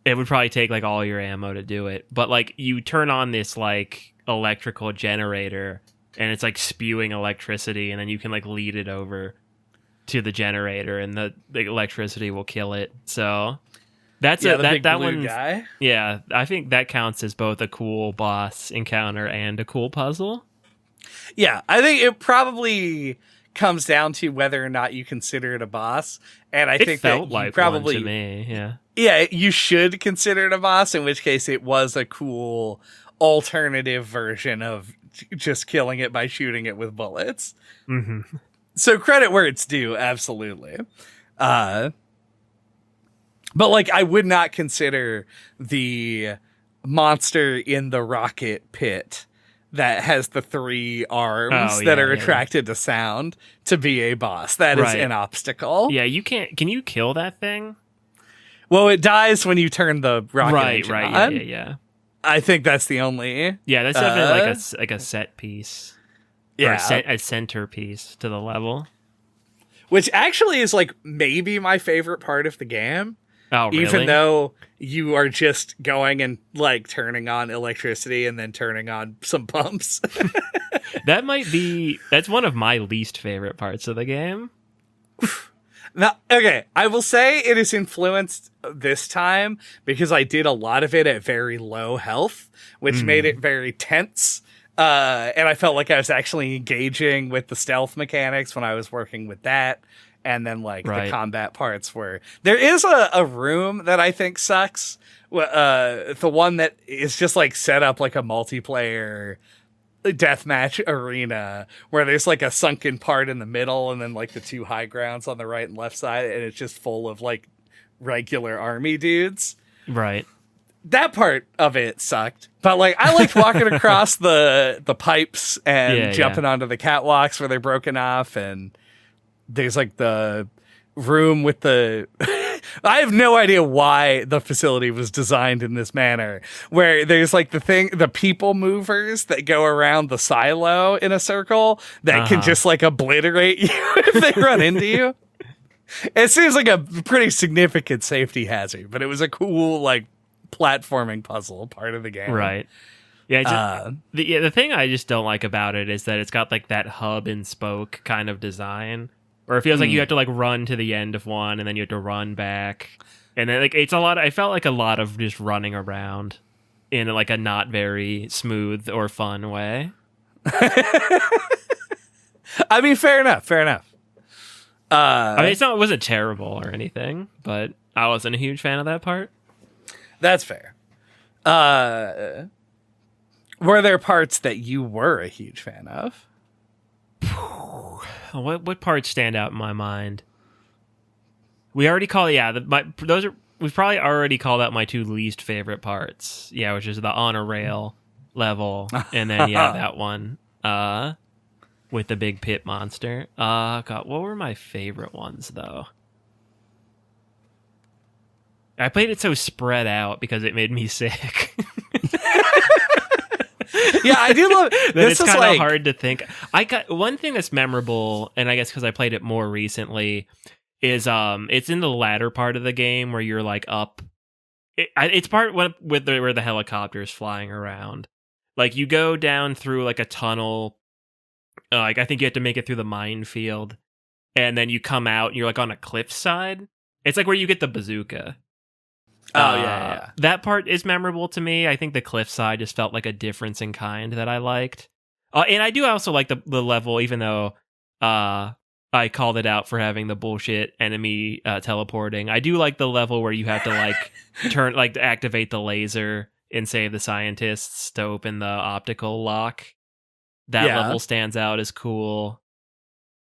it would probably take like all your ammo to do it. But like you turn on this like electrical generator and it's like spewing electricity, and then you can like lead it over to the generator and the electricity will kill it. So that's that one guy. Yeah, I think that counts as both a cool boss encounter and a cool puzzle. Yeah, I think it probably comes down to whether or not you consider it a boss, and I think felt that like probably one to me. Yeah, you should consider it a boss, in which case it was a cool alternative version of just killing it by shooting it with bullets. So credit where it's due, absolutely. But like, I would not consider the monster in the rocket pit that has the 3 arms that are attracted to sound to be a boss. That is an obstacle. Yeah, you can't. Can you kill that thing? Well, it dies when you turn the rocket engine on. Yeah. I think that's the only. Yeah, that's definitely like a set piece. Yeah, or a centerpiece to the level. Which actually is like maybe my favorite part of the game. Oh, really? Even though you are just going and like turning on electricity and then turning on some pumps. That's one of my least favorite parts of the game. Now, okay, I will say it is influenced this time because I did a lot of it at very low health, which made it very tense. And I felt like I was actually engaging with the stealth mechanics when I was working with that. And then like the combat parts were there is a room that I think sucks. The one that is just like set up like a multiplayer deathmatch arena where there's like a sunken part in the middle and then like the 2 high grounds on the right and left side, and it's just full of like regular army dudes. Right. That part of it sucked, but like I liked walking across the pipes and jumping onto the catwalks where they're broken off, and there's like the room with the I have no idea why the facility was designed in this manner, where there's like the people movers that go around the silo in a circle that can just like obliterate you if they run into you. It seems like a pretty significant safety hazard, but it was a cool like platforming puzzle part of the game. Right. Yeah, the thing I just don't like about it is that it's got like that hub and spoke kind of design, Or it feels like you have to like run to the end of one and then you have to run back. And then like it's a lot. I felt like a lot of just running around in like a not very smooth or fun way. I mean, fair enough. I mean, it wasn't terrible or anything, but I wasn't a huge fan of that part. That's fair. Were there parts that you were a huge fan of? What parts stand out in my mind? We already called, we've probably already called out my two least favorite parts. Yeah, which is the on a rail level, and then that one with the big pit monster. God, what were my favorite ones though? I played it so spread out because it made me sick. Yeah, I do love it. It's kind of hard to think. I got one thing that's memorable, and I guess because I played it more recently, is it's in the latter part of the game where you're like up. It's part where the helicopter's flying around. Like you go down through like a tunnel. Like I think you have to make it through the minefield, and then you come out and you're like on a cliffside. It's like where you get the bazooka. Oh, yeah. That part is memorable to me. I think the cliffside just felt like a difference in kind that I liked. And I do also like the level, even though I called it out for having the bullshit enemy teleporting. I do like the level where you have to like to activate the laser and save the scientists to open the optical lock. That level stands out as cool.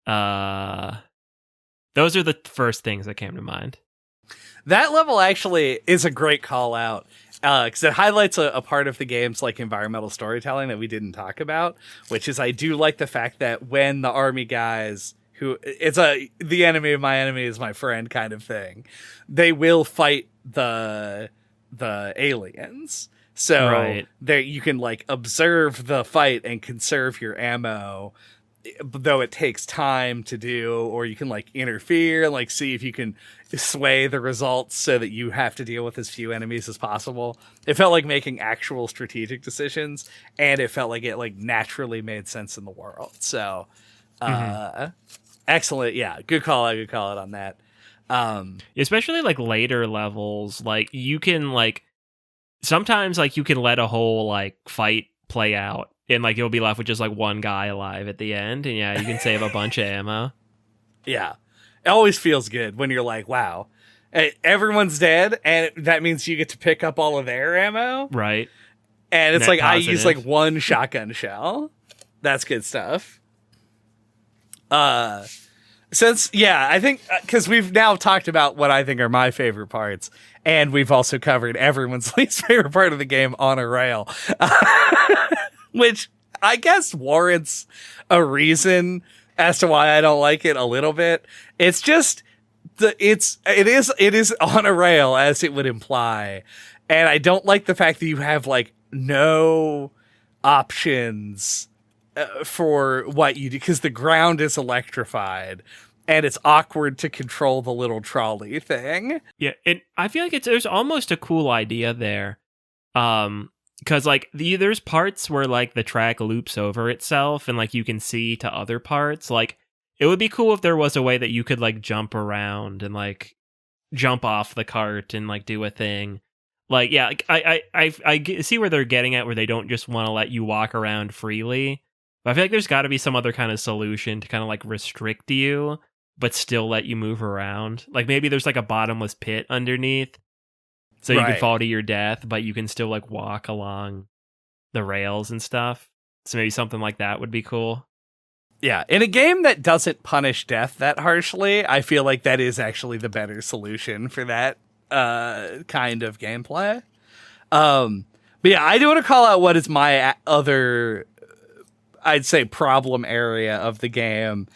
Those are the first things that came to mind. That level actually is a great call out because it highlights a part of the game's like environmental storytelling that we didn't talk about, which is I do like the fact that when the army guys the enemy of my enemy is my friend kind of thing, they will fight the aliens. So there you can like observe the fight and conserve your ammo, though it takes time to do, or you can like interfere and like see if you can sway the results so that you have to deal with as few enemies as possible. It felt like making actual strategic decisions, and it felt like it like naturally made sense in the world. So excellent. Yeah, good call out on that. Especially like later levels, like you can like sometimes like you can let a whole like fight play out and like you'll be left with just like one guy alive at the end, and you can save a bunch of ammo. Yeah, it always feels good when you're like, wow, everyone's dead, and that means you get to pick up all of their ammo, right? And it's like I use like one shotgun shell. That's good stuff. I think because we've now talked about what I think are my favorite parts, and we've also covered everyone's least favorite part of the game on a rail, which I guess warrants a reason as to why I don't like it a little bit. It's just it is on a rail, as it would imply, and I don't like the fact that you have like no options for what you do, because the ground is electrified and it's awkward to control the little trolley thing. Yeah, and I feel like there's almost a cool idea there. Because like there's parts where like the track loops over itself and like you can see to other parts. Like it would be cool if there was a way that you could like jump around and like jump off the cart and like do a thing. Like, yeah, like, I see where they're getting at, where they don't just want to let you walk around freely. But I feel like there's got to be some other kind of solution to kind of like restrict you, but still let you move around. Like maybe there's like a bottomless pit underneath, so you can fall to your death, but you can still like walk along the rails and stuff. So maybe something like that would be cool. Yeah, in a game that doesn't punish death that harshly, I feel like that is actually the better solution for that kind of gameplay. But yeah, I do want to call out what is my other, I'd say, problem area of the game,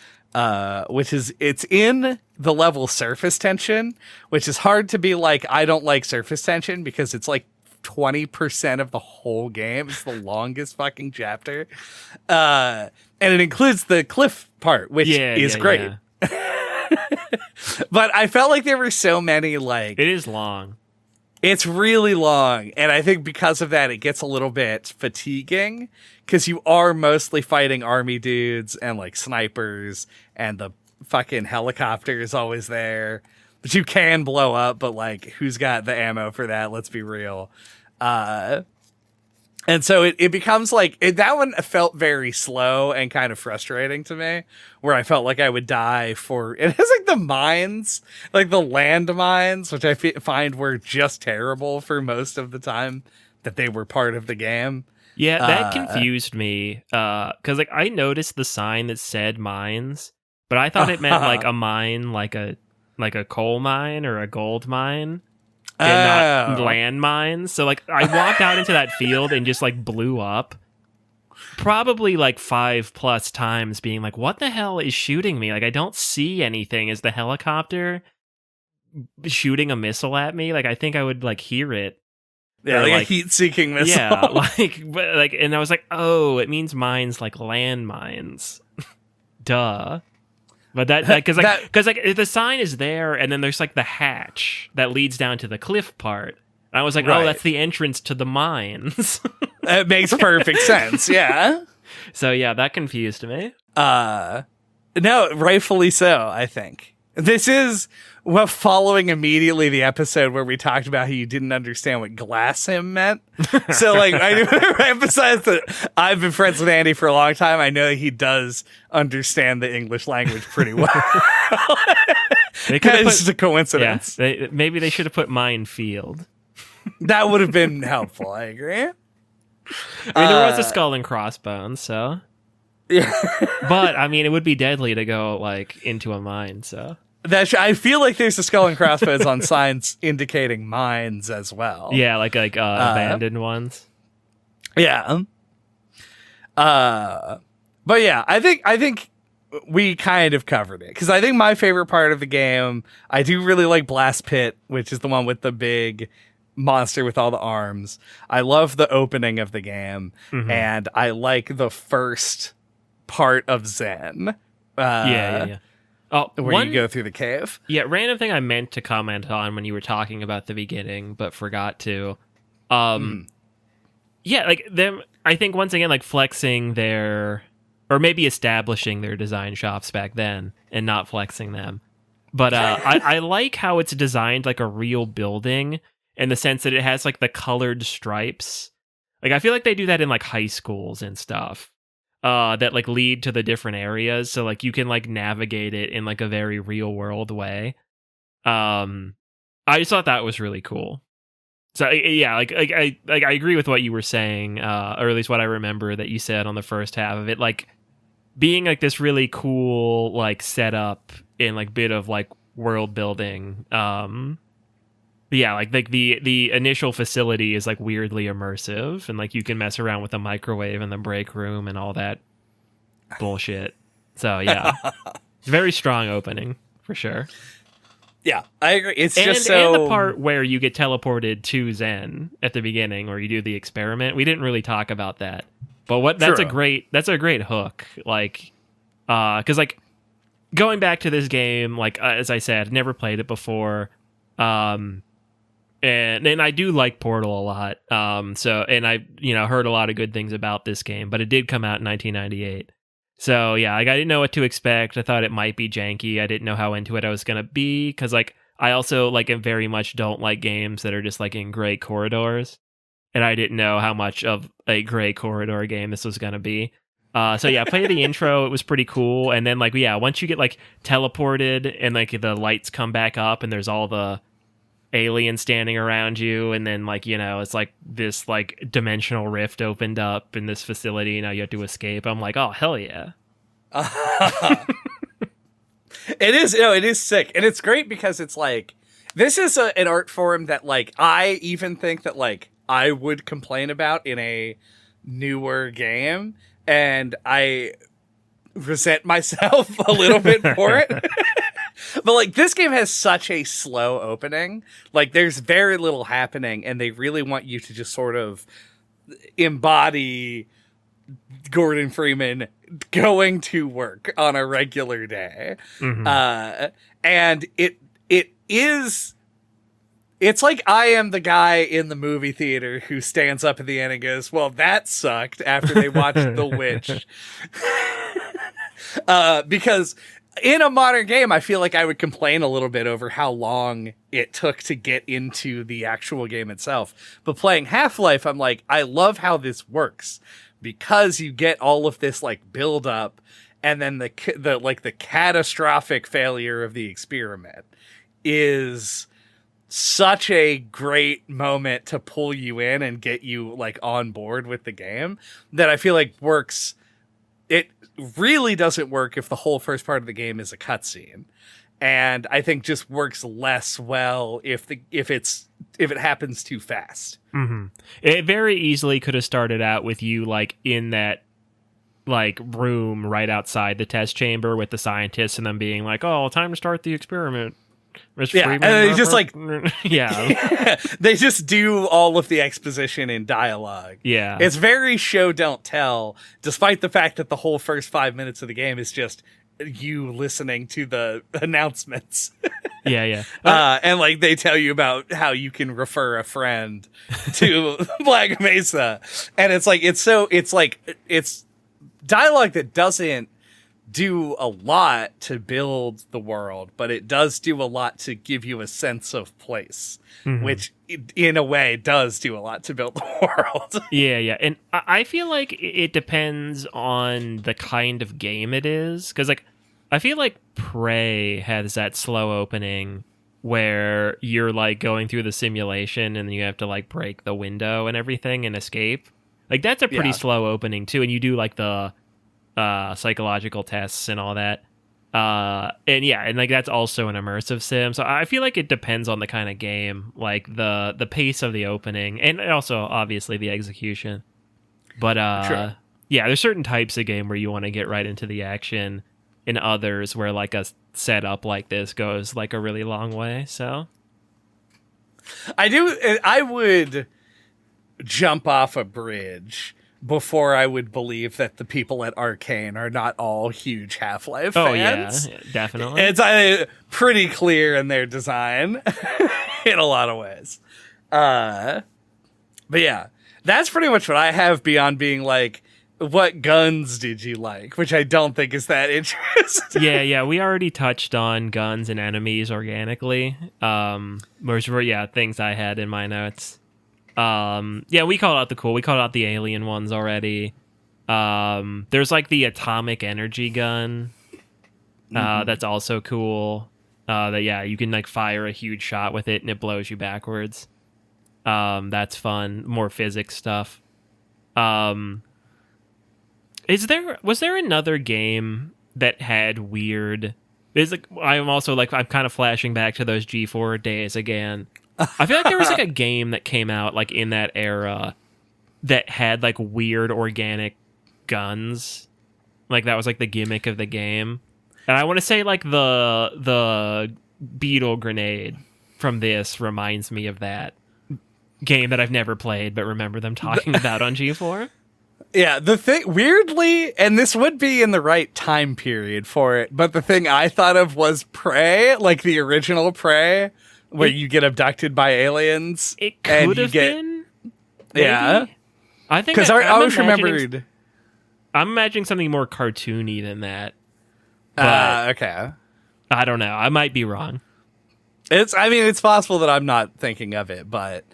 which is it's in the level surface tension, which is hard to be like, I don't like surface tension, because it's like 20% of the whole game. It's the longest fucking chapter. And it includes the cliff part, which is great. Yeah. But I felt like there were so many, like... It is long. It's really long, and I think because of that, it gets a little bit fatiguing, because you are mostly fighting army dudes and, like, snipers and the fucking helicopter is always there, but you can blow up, but like, who's got the ammo for that? Let's be real. And so it becomes like that one felt very slow and kind of frustrating to me, where I felt like I would die for it has like the mines, like the land mines, which I find were just terrible for most of the time that they were part of the game. Yeah, that confused me because like I noticed the sign that said mines, but I thought it meant like a mine, like a coal mine or a gold mine. And not landmines. So like I walked out into that field and just like blew up probably like 5+ times, being like, what the hell is shooting me? Like I don't see anything. Is the helicopter shooting a missile at me? Like I think I would like hear it. Yeah, like a heat-seeking missile. Yeah, like and I was like, oh, it means mines like landmines. Duh. But that because the sign is there, and then there's like the hatch that leads down to the cliff part. And I was like, oh, that's the entrance to the mines. It makes perfect sense. Yeah. So yeah, that confused me. No, rightfully so. I think this is following immediately the episode where we talked about how you didn't understand what glass him meant. So like I emphasize that I've been friends with Andy for a long time. I know he does understand the English language pretty well. It's just a coincidence. Yeah, maybe they should have put minefield. That would have been helpful. I agree. I mean, there was a skull and crossbones, so yeah. But I mean, it would be deadly to go like into a mine. So I feel like there's a skull and crossbones on signs indicating mines as well. Yeah, like abandoned ones. Yeah. But yeah, I think we kind of covered it, because I think my favorite part of the game, I do really like Blast Pit, which is the one with the big monster with all the arms. I love the opening of the game, and I like the first part of Zen. Yeah. Oh, where you go through the cave. Yeah, random thing I meant to comment on when you were talking about the beginning, but forgot to. Yeah, like them. I think once again, like flexing their, or maybe establishing their design shops back then and not flexing them. But I like how it's designed like a real building, in the sense that it has like the colored stripes. Like I feel like they do that in like high schools and stuff. That like lead to the different areas, so like you can like navigate it in like a very real world way. I just thought that was really cool. So yeah, like I agree with what you were saying, or at least what I remember that you said on the first half of it, like being like this really cool like setup and like bit of like world building. Yeah, like the initial facility is like weirdly immersive, and like you can mess around with the microwave in the break room and all that bullshit. So yeah, it's a very strong opening for sure. Yeah, I agree. It's and the part where you get teleported to Zen at the beginning, or you do the experiment. We didn't really talk about that, but that's a great hook. Like, because like going back to this game, like as I said, never played it before. And I do like Portal a lot. So, and I, heard a lot of good things about this game, but it did come out in 1998. So yeah, like I didn't know what to expect. I thought it might be janky. I didn't know how into it I was going to be. Cause like, I also like very much don't like games that are just like in gray corridors. And I didn't know how much of a gray corridor game this was going to be. So yeah, play the intro. It was pretty cool. And then like, yeah, once you get like teleported and like the lights come back up and there's all the aliens standing around you, and then like it's like this like dimensional rift opened up in this facility, and now you have to escape. I'm like, oh hell yeah. It is sick, and it's great because it's like this is an art form that like I even think that like I would complain about in a newer game, and I resent myself a little bit for it. But like this game has such a slow opening. Like there's very little happening, and they really want you to just sort of embody Gordon Freeman going to work on a regular day. And it's like I am the guy in the movie theater who stands up at the end and goes, well, that sucked, after they watched The Witch. Because in a modern game, I feel like I would complain a little bit over how long it took to get into the actual game itself. But playing Half-Life, I'm like, I love how this works because you get all of this like build up, and then the catastrophic failure of the experiment is such a great moment to pull you in and get you like on board with the game that I feel like works. It really doesn't work if the whole first part of the game is a cutscene, and I think just works less well if it happens too fast. Mm-hmm. It very easily could have started out with you like in that like room right outside the test chamber with the scientists and them being like, "Oh, time to start the experiment." Mr. Freeman, and they just like yeah, they just do all of the exposition in dialogue. Yeah, it's very show don't tell, despite the fact that the whole first 5 minutes of the game is just you listening to the announcements. yeah. And like they tell you about how you can refer a friend to Black Mesa, and it's dialogue that doesn't do a lot to build the world, but it does do a lot to give you a sense of place, which in a way does do a lot to build the world. Yeah. And I feel like it depends on the kind of game it is. Because like, I feel like Prey has that slow opening where you're like going through the simulation and you have to like break the window and everything and escape. Like that's a pretty slow opening too. And you do like the psychological tests and all that, and like that's also an immersive sim. So I feel like it depends on the kind of game, like the pace of the opening, and also obviously the execution. But Sure. Yeah, there's certain types of game where you want to get right into the action, and others where like a setup like this goes like a really long way. So I would jump off a bridge before I would believe that the people at Arcane are not all huge Half-Life fans. Yeah, definitely. It's pretty clear in their design in a lot of ways. But yeah, that's pretty much what I have beyond being like, what guns did you like? Which I don't think is that interesting. Yeah, we already touched on guns and enemies organically. Which were things I had in my notes. We called out the alien ones already. There's like the atomic energy gun. That's also cool. You can like fire a huge shot with it and it blows you backwards. That's fun. More physics stuff. Was there another game that had weird? I'm kind of flashing back to those G4 days again. I feel like there was like a game that came out like in that era that had like weird organic guns. Like that was like the gimmick of the game. And I want to say like the beetle grenade from this reminds me of that game that I've never played but remember them talking about on G4. Yeah, the thing, weirdly, and this would be in the right time period for it, but the thing I thought of was Prey, like the original Prey, where you get abducted by aliens. It could have been. Maybe? Yeah. I think because I always remembered. I'm imagining something more cartoony than that. But okay. I don't know. I might be wrong. It's possible that I'm not thinking of it, but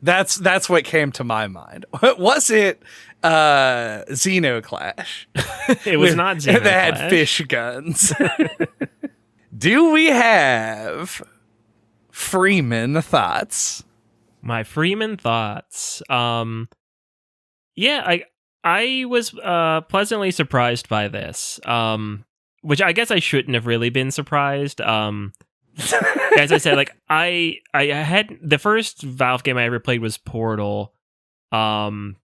that's what came to my mind. Was it Xenoclash? It was not Xenoclash. They had fish guns. Do we have Freeman thoughts? My Freeman thoughts. I was pleasantly surprised by this. Which I guess I shouldn't have really been surprised. As I said, like I had the first Valve game I ever played was Portal. And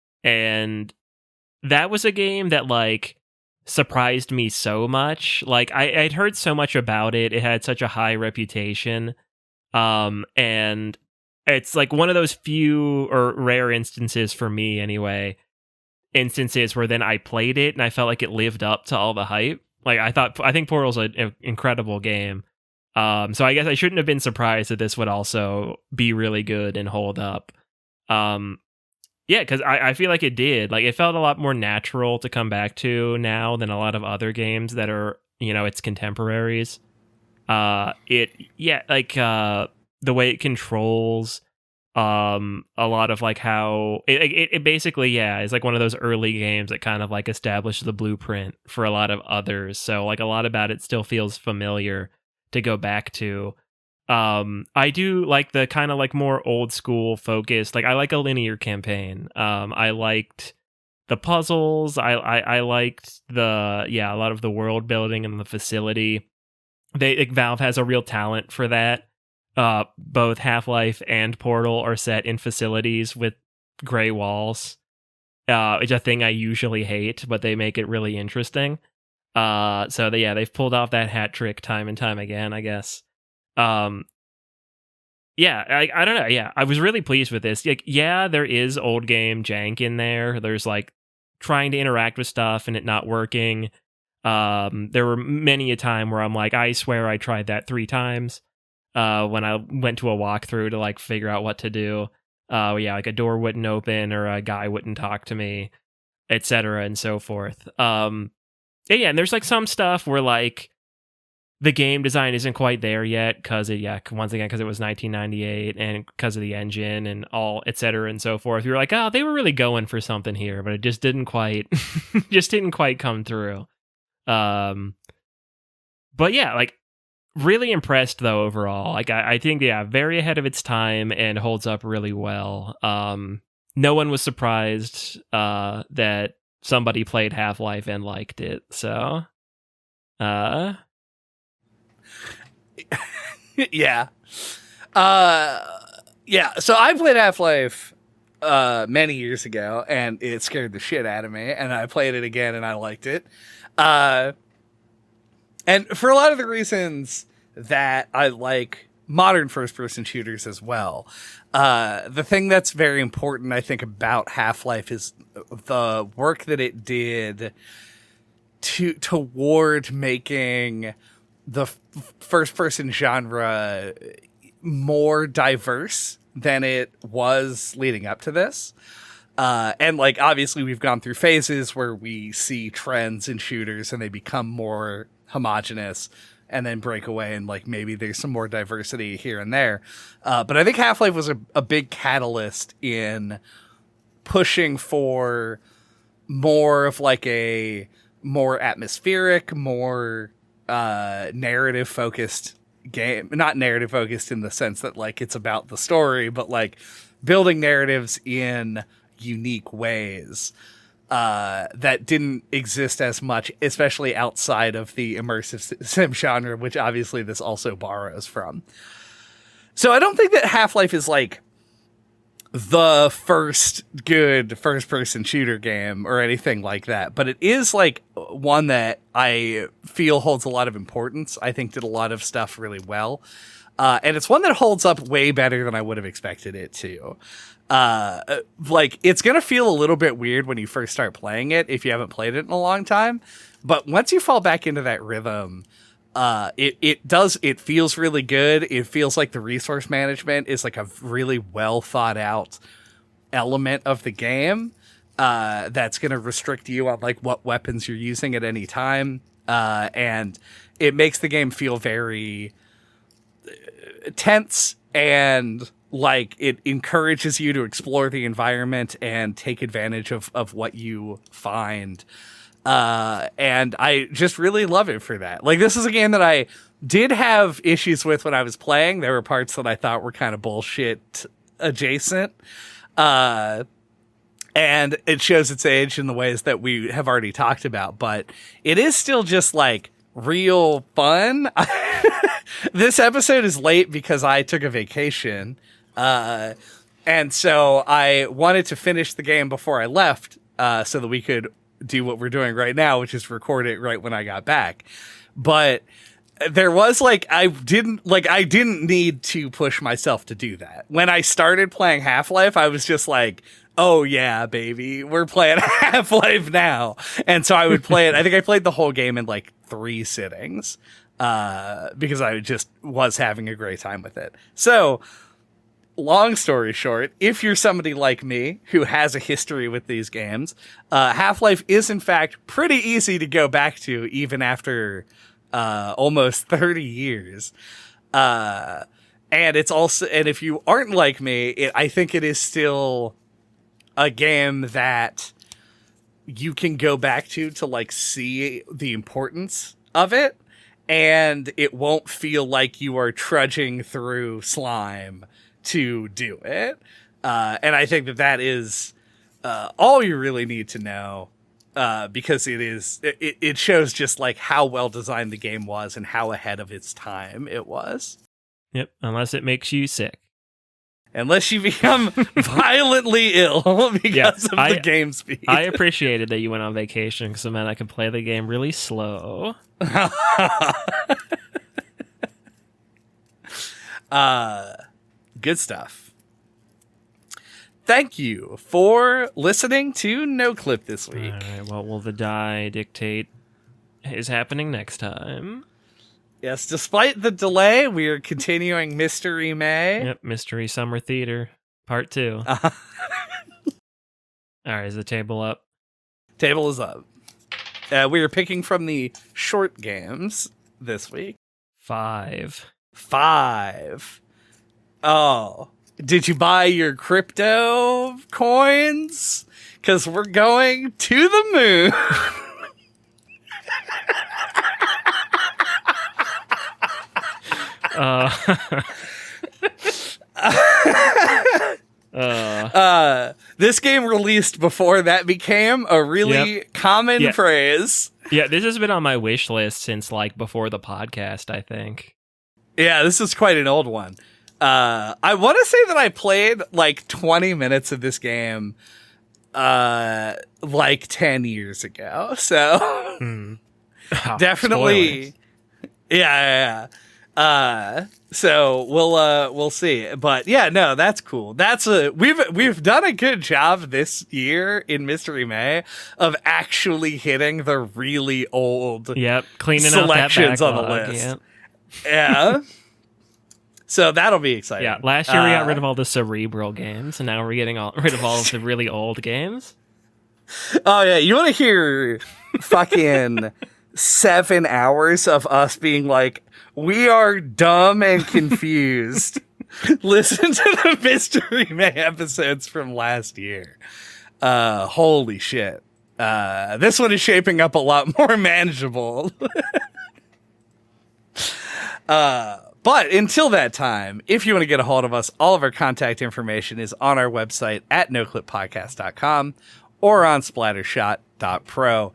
that was a game that like surprised me so much. Like I'd heard so much about it. It had such a high reputation. And it's like one of those few or rare instances for me anyway, instances where then I played it and I felt like it lived up to all the hype. Like I think Portal's an incredible game. So I guess I shouldn't have been surprised that this would also be really good and hold up. Because I feel like it did. Like it felt a lot more natural to come back to now than a lot of other games that are its contemporaries. The way it controls a lot of like how it basically is like one of those early games that kind of like established the blueprint for a lot of others. So like a lot about it still feels familiar to go back to. I do like the kind of like more old school focused, like I like a linear campaign. I liked the puzzles. I liked a lot of the world building and the facility. Valve has a real talent for that. Both Half-Life and Portal are set in facilities with gray walls. It's a thing I usually hate, but they make it really interesting. They've pulled off that hat trick time and time again, I guess. I don't know. Yeah, I was really pleased with this. Like, there is old game jank in there. There's like trying to interact with stuff and it not working. There were many a time where I'm like, I swear I tried that 3 times. When I went to a walkthrough to like figure out what to do. Like a door wouldn't open or a guy wouldn't talk to me, etc. and so forth. And there's like some stuff where like the game design isn't quite there yet because it was 1998 and because of the engine and all, etc. and so forth. You're like, oh, they were really going for something here, but it just didn't quite come through. Really impressed though overall. Like I think very ahead of its time and holds up really well. No one was surprised that somebody played Half-Life and liked it. So yeah. So I played Half-Life many years ago and it scared the shit out of me, and I played it again and I liked it. And for a lot of the reasons that I like modern first-person shooters as well, the thing that's very important, I think, about Half-Life is the work that it did toward making the first-person genre more diverse than it was leading up to this. And like, obviously we've gone through phases where we see trends in shooters and they become more homogenous and then break away, and like maybe there's some more diversity here and there. But I think Half-Life was a big catalyst in pushing for more of like a more atmospheric, more narrative focused game. Not narrative focused in the sense that like it's about the story, but like building narratives in unique ways that didn't exist as much, especially outside of the immersive sim genre, which obviously this also borrows from. So I don't think that Half-Life is like the first good first-person shooter game or anything like that, but it is like one that I feel holds a lot of importance. I think did a lot of stuff really well. And it's one that holds up way better than I would have expected it to. Like, it's going to feel a little bit weird when you first start playing it if you haven't played it in a long time. But once you fall back into that rhythm, it feels really good. It feels like the resource management is like a really well thought out element of the game that's going to restrict you on like what weapons you're using at any time. And it makes the game feel very tense, and like it encourages you to explore the environment and take advantage of what you find. And I just really love it for that. Like, this is a game that I did have issues with when I was playing. There were parts that I thought were kind of bullshit adjacent. And it shows its age in the ways that we have already talked about, but it is still just like real fun. This episode is late because I took a vacation. And so I wanted to finish the game before I left, so that we could do what we're doing right now, which is record it right when I got back. But there was like, I didn't need to push myself to do that. When I started playing Half-Life, I was just like, oh yeah, baby, we're playing Half-Life now. And so I would play it. I think I played the whole game in like 3 sittings, because I just was having a great time with it. So, long story short, if you're somebody like me who has a history with these games, Half-Life is in fact pretty easy to go back to even after almost 30 years. And it's also, and if you aren't like me, I think it is still a game that you can go back to like see the importance of it, and it won't feel like you are trudging through slime to do it. And I think that is all you really need to know, because it shows just like how well designed the game was and how ahead of its time it was. Yep, unless it makes you sick. Unless you become violently ill because of the game speed. I appreciated that you went on vacation because it meant I could play the game really slow. Good stuff. Thank you for listening to No Clip this week. All right, what will the die dictate is happening next time? Yes, despite the delay, we are continuing Mystery May. Yep, Mystery Summer Theater, Part 2. All right, is the table up? Table is up. We are picking from the short games this week. 5. Oh, did you buy your crypto coins? Because we're going to the moon. This game released before that became a really common phrase. Yeah, this has been on my wish list since like before the podcast, I think. Yeah, this is quite an old one. I want to say that I played like 20 minutes of this game like 10 years ago. So definitely. Spoilers. Yeah. So we'll see. But yeah, no, that's cool. We've done a good job this year in Mystery May of actually hitting the really old cleaning selections out that on the backlog, list. Yeah. So that'll be exciting. Yeah, last year we got rid of all the cerebral games, and now we're getting rid of all of the really old games. Oh yeah, you want to hear fucking 7 hours of us being like, we are dumb and confused. Listen to the Mystery May episodes from last year. Holy shit. This one is shaping up a lot more manageable. But until that time, if you want to get a hold of us, all of our contact information is on our website at noclippodcast.com or on splattershot.pro.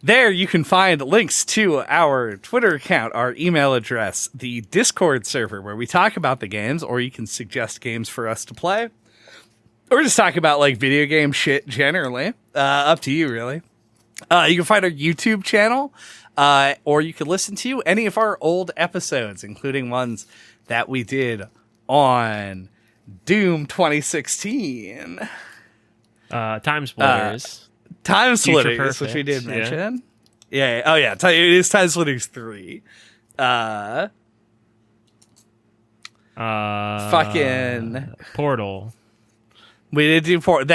There you can find links to our Twitter account, our email address, the Discord server where we talk about the games, or you can suggest games for us to play, or just talk about like video game shit generally. Up to you, really. You can find our YouTube channel, or you can listen to any of our old episodes, including ones that we did on Doom 2016. Time Splitters. Time Splitters, which we did mention. Yeah. Oh, yeah. It is Time Splitters 3. Fucking Portal. We did do Portal.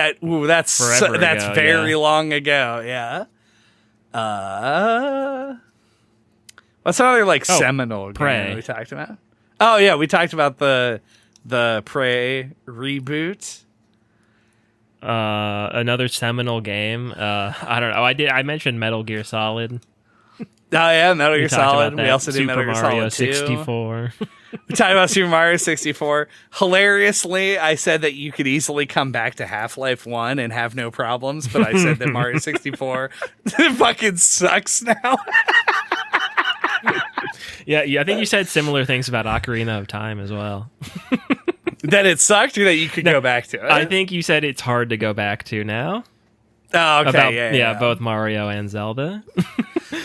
That's ago, very long ago. Yeah. What's another like seminal Prey. game we talked about? Oh yeah, we talked about the Prey reboot. Another seminal game. I don't know. I mentioned Metal Gear Solid. Oh yeah, Metal Gear Solid. We also did Super Metal Gear Mario Solid 2. 64. We talked about Super Mario 64. Hilariously, I said that you could easily come back to Half-Life 1 and have no problems, but I said that Mario 64 fucking sucks now. Yeah, I think you said similar things about Ocarina of Time as well. That it sucked or that you could go back to it? I think you said it's hard to go back to now. Oh, okay. Yeah, both Mario and Zelda.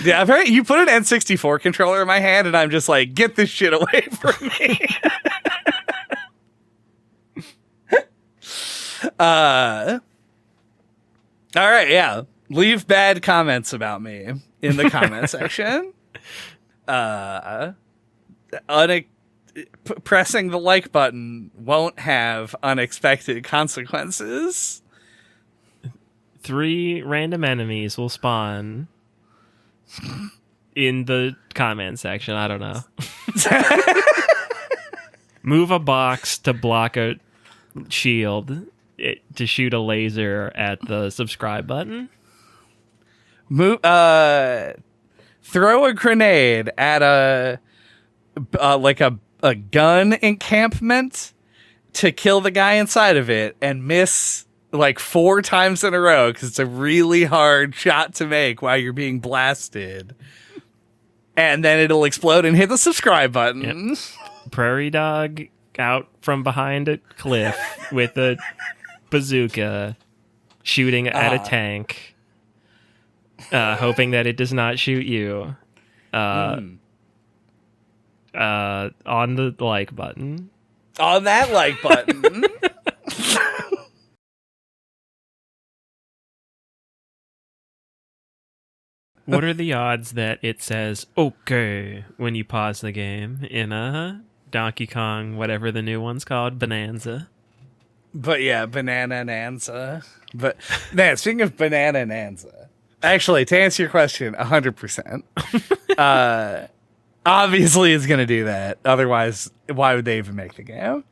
Yeah, apparently you put an N64 controller in my hand, and I'm just like, get this shit away from me. All right, yeah. Leave bad comments about me in the comment section. Pressing the like button won't have unexpected consequences. 3 random enemies will spawn in the comment section. I don't know. Move a box to block a shield to shoot a laser at the subscribe button. Throw a grenade at a gun encampment to kill the guy inside of it and miss like 4 times in a row because it's a really hard shot to make while you're being blasted. And then it'll explode and hit the subscribe button. Yep. Prairie dog out from behind a cliff with a bazooka shooting at a tank. Hoping that it does not shoot you. On the like button. On that like button. What are the odds that it says okay when you pause the game in a Donkey Kong, whatever the new one's called, Bonanza? But yeah, Banana Nanza. But man, speaking of Banana Nanza, actually, to answer your question, 100%. Obviously, it's going to do that. Otherwise, why would they even make the game?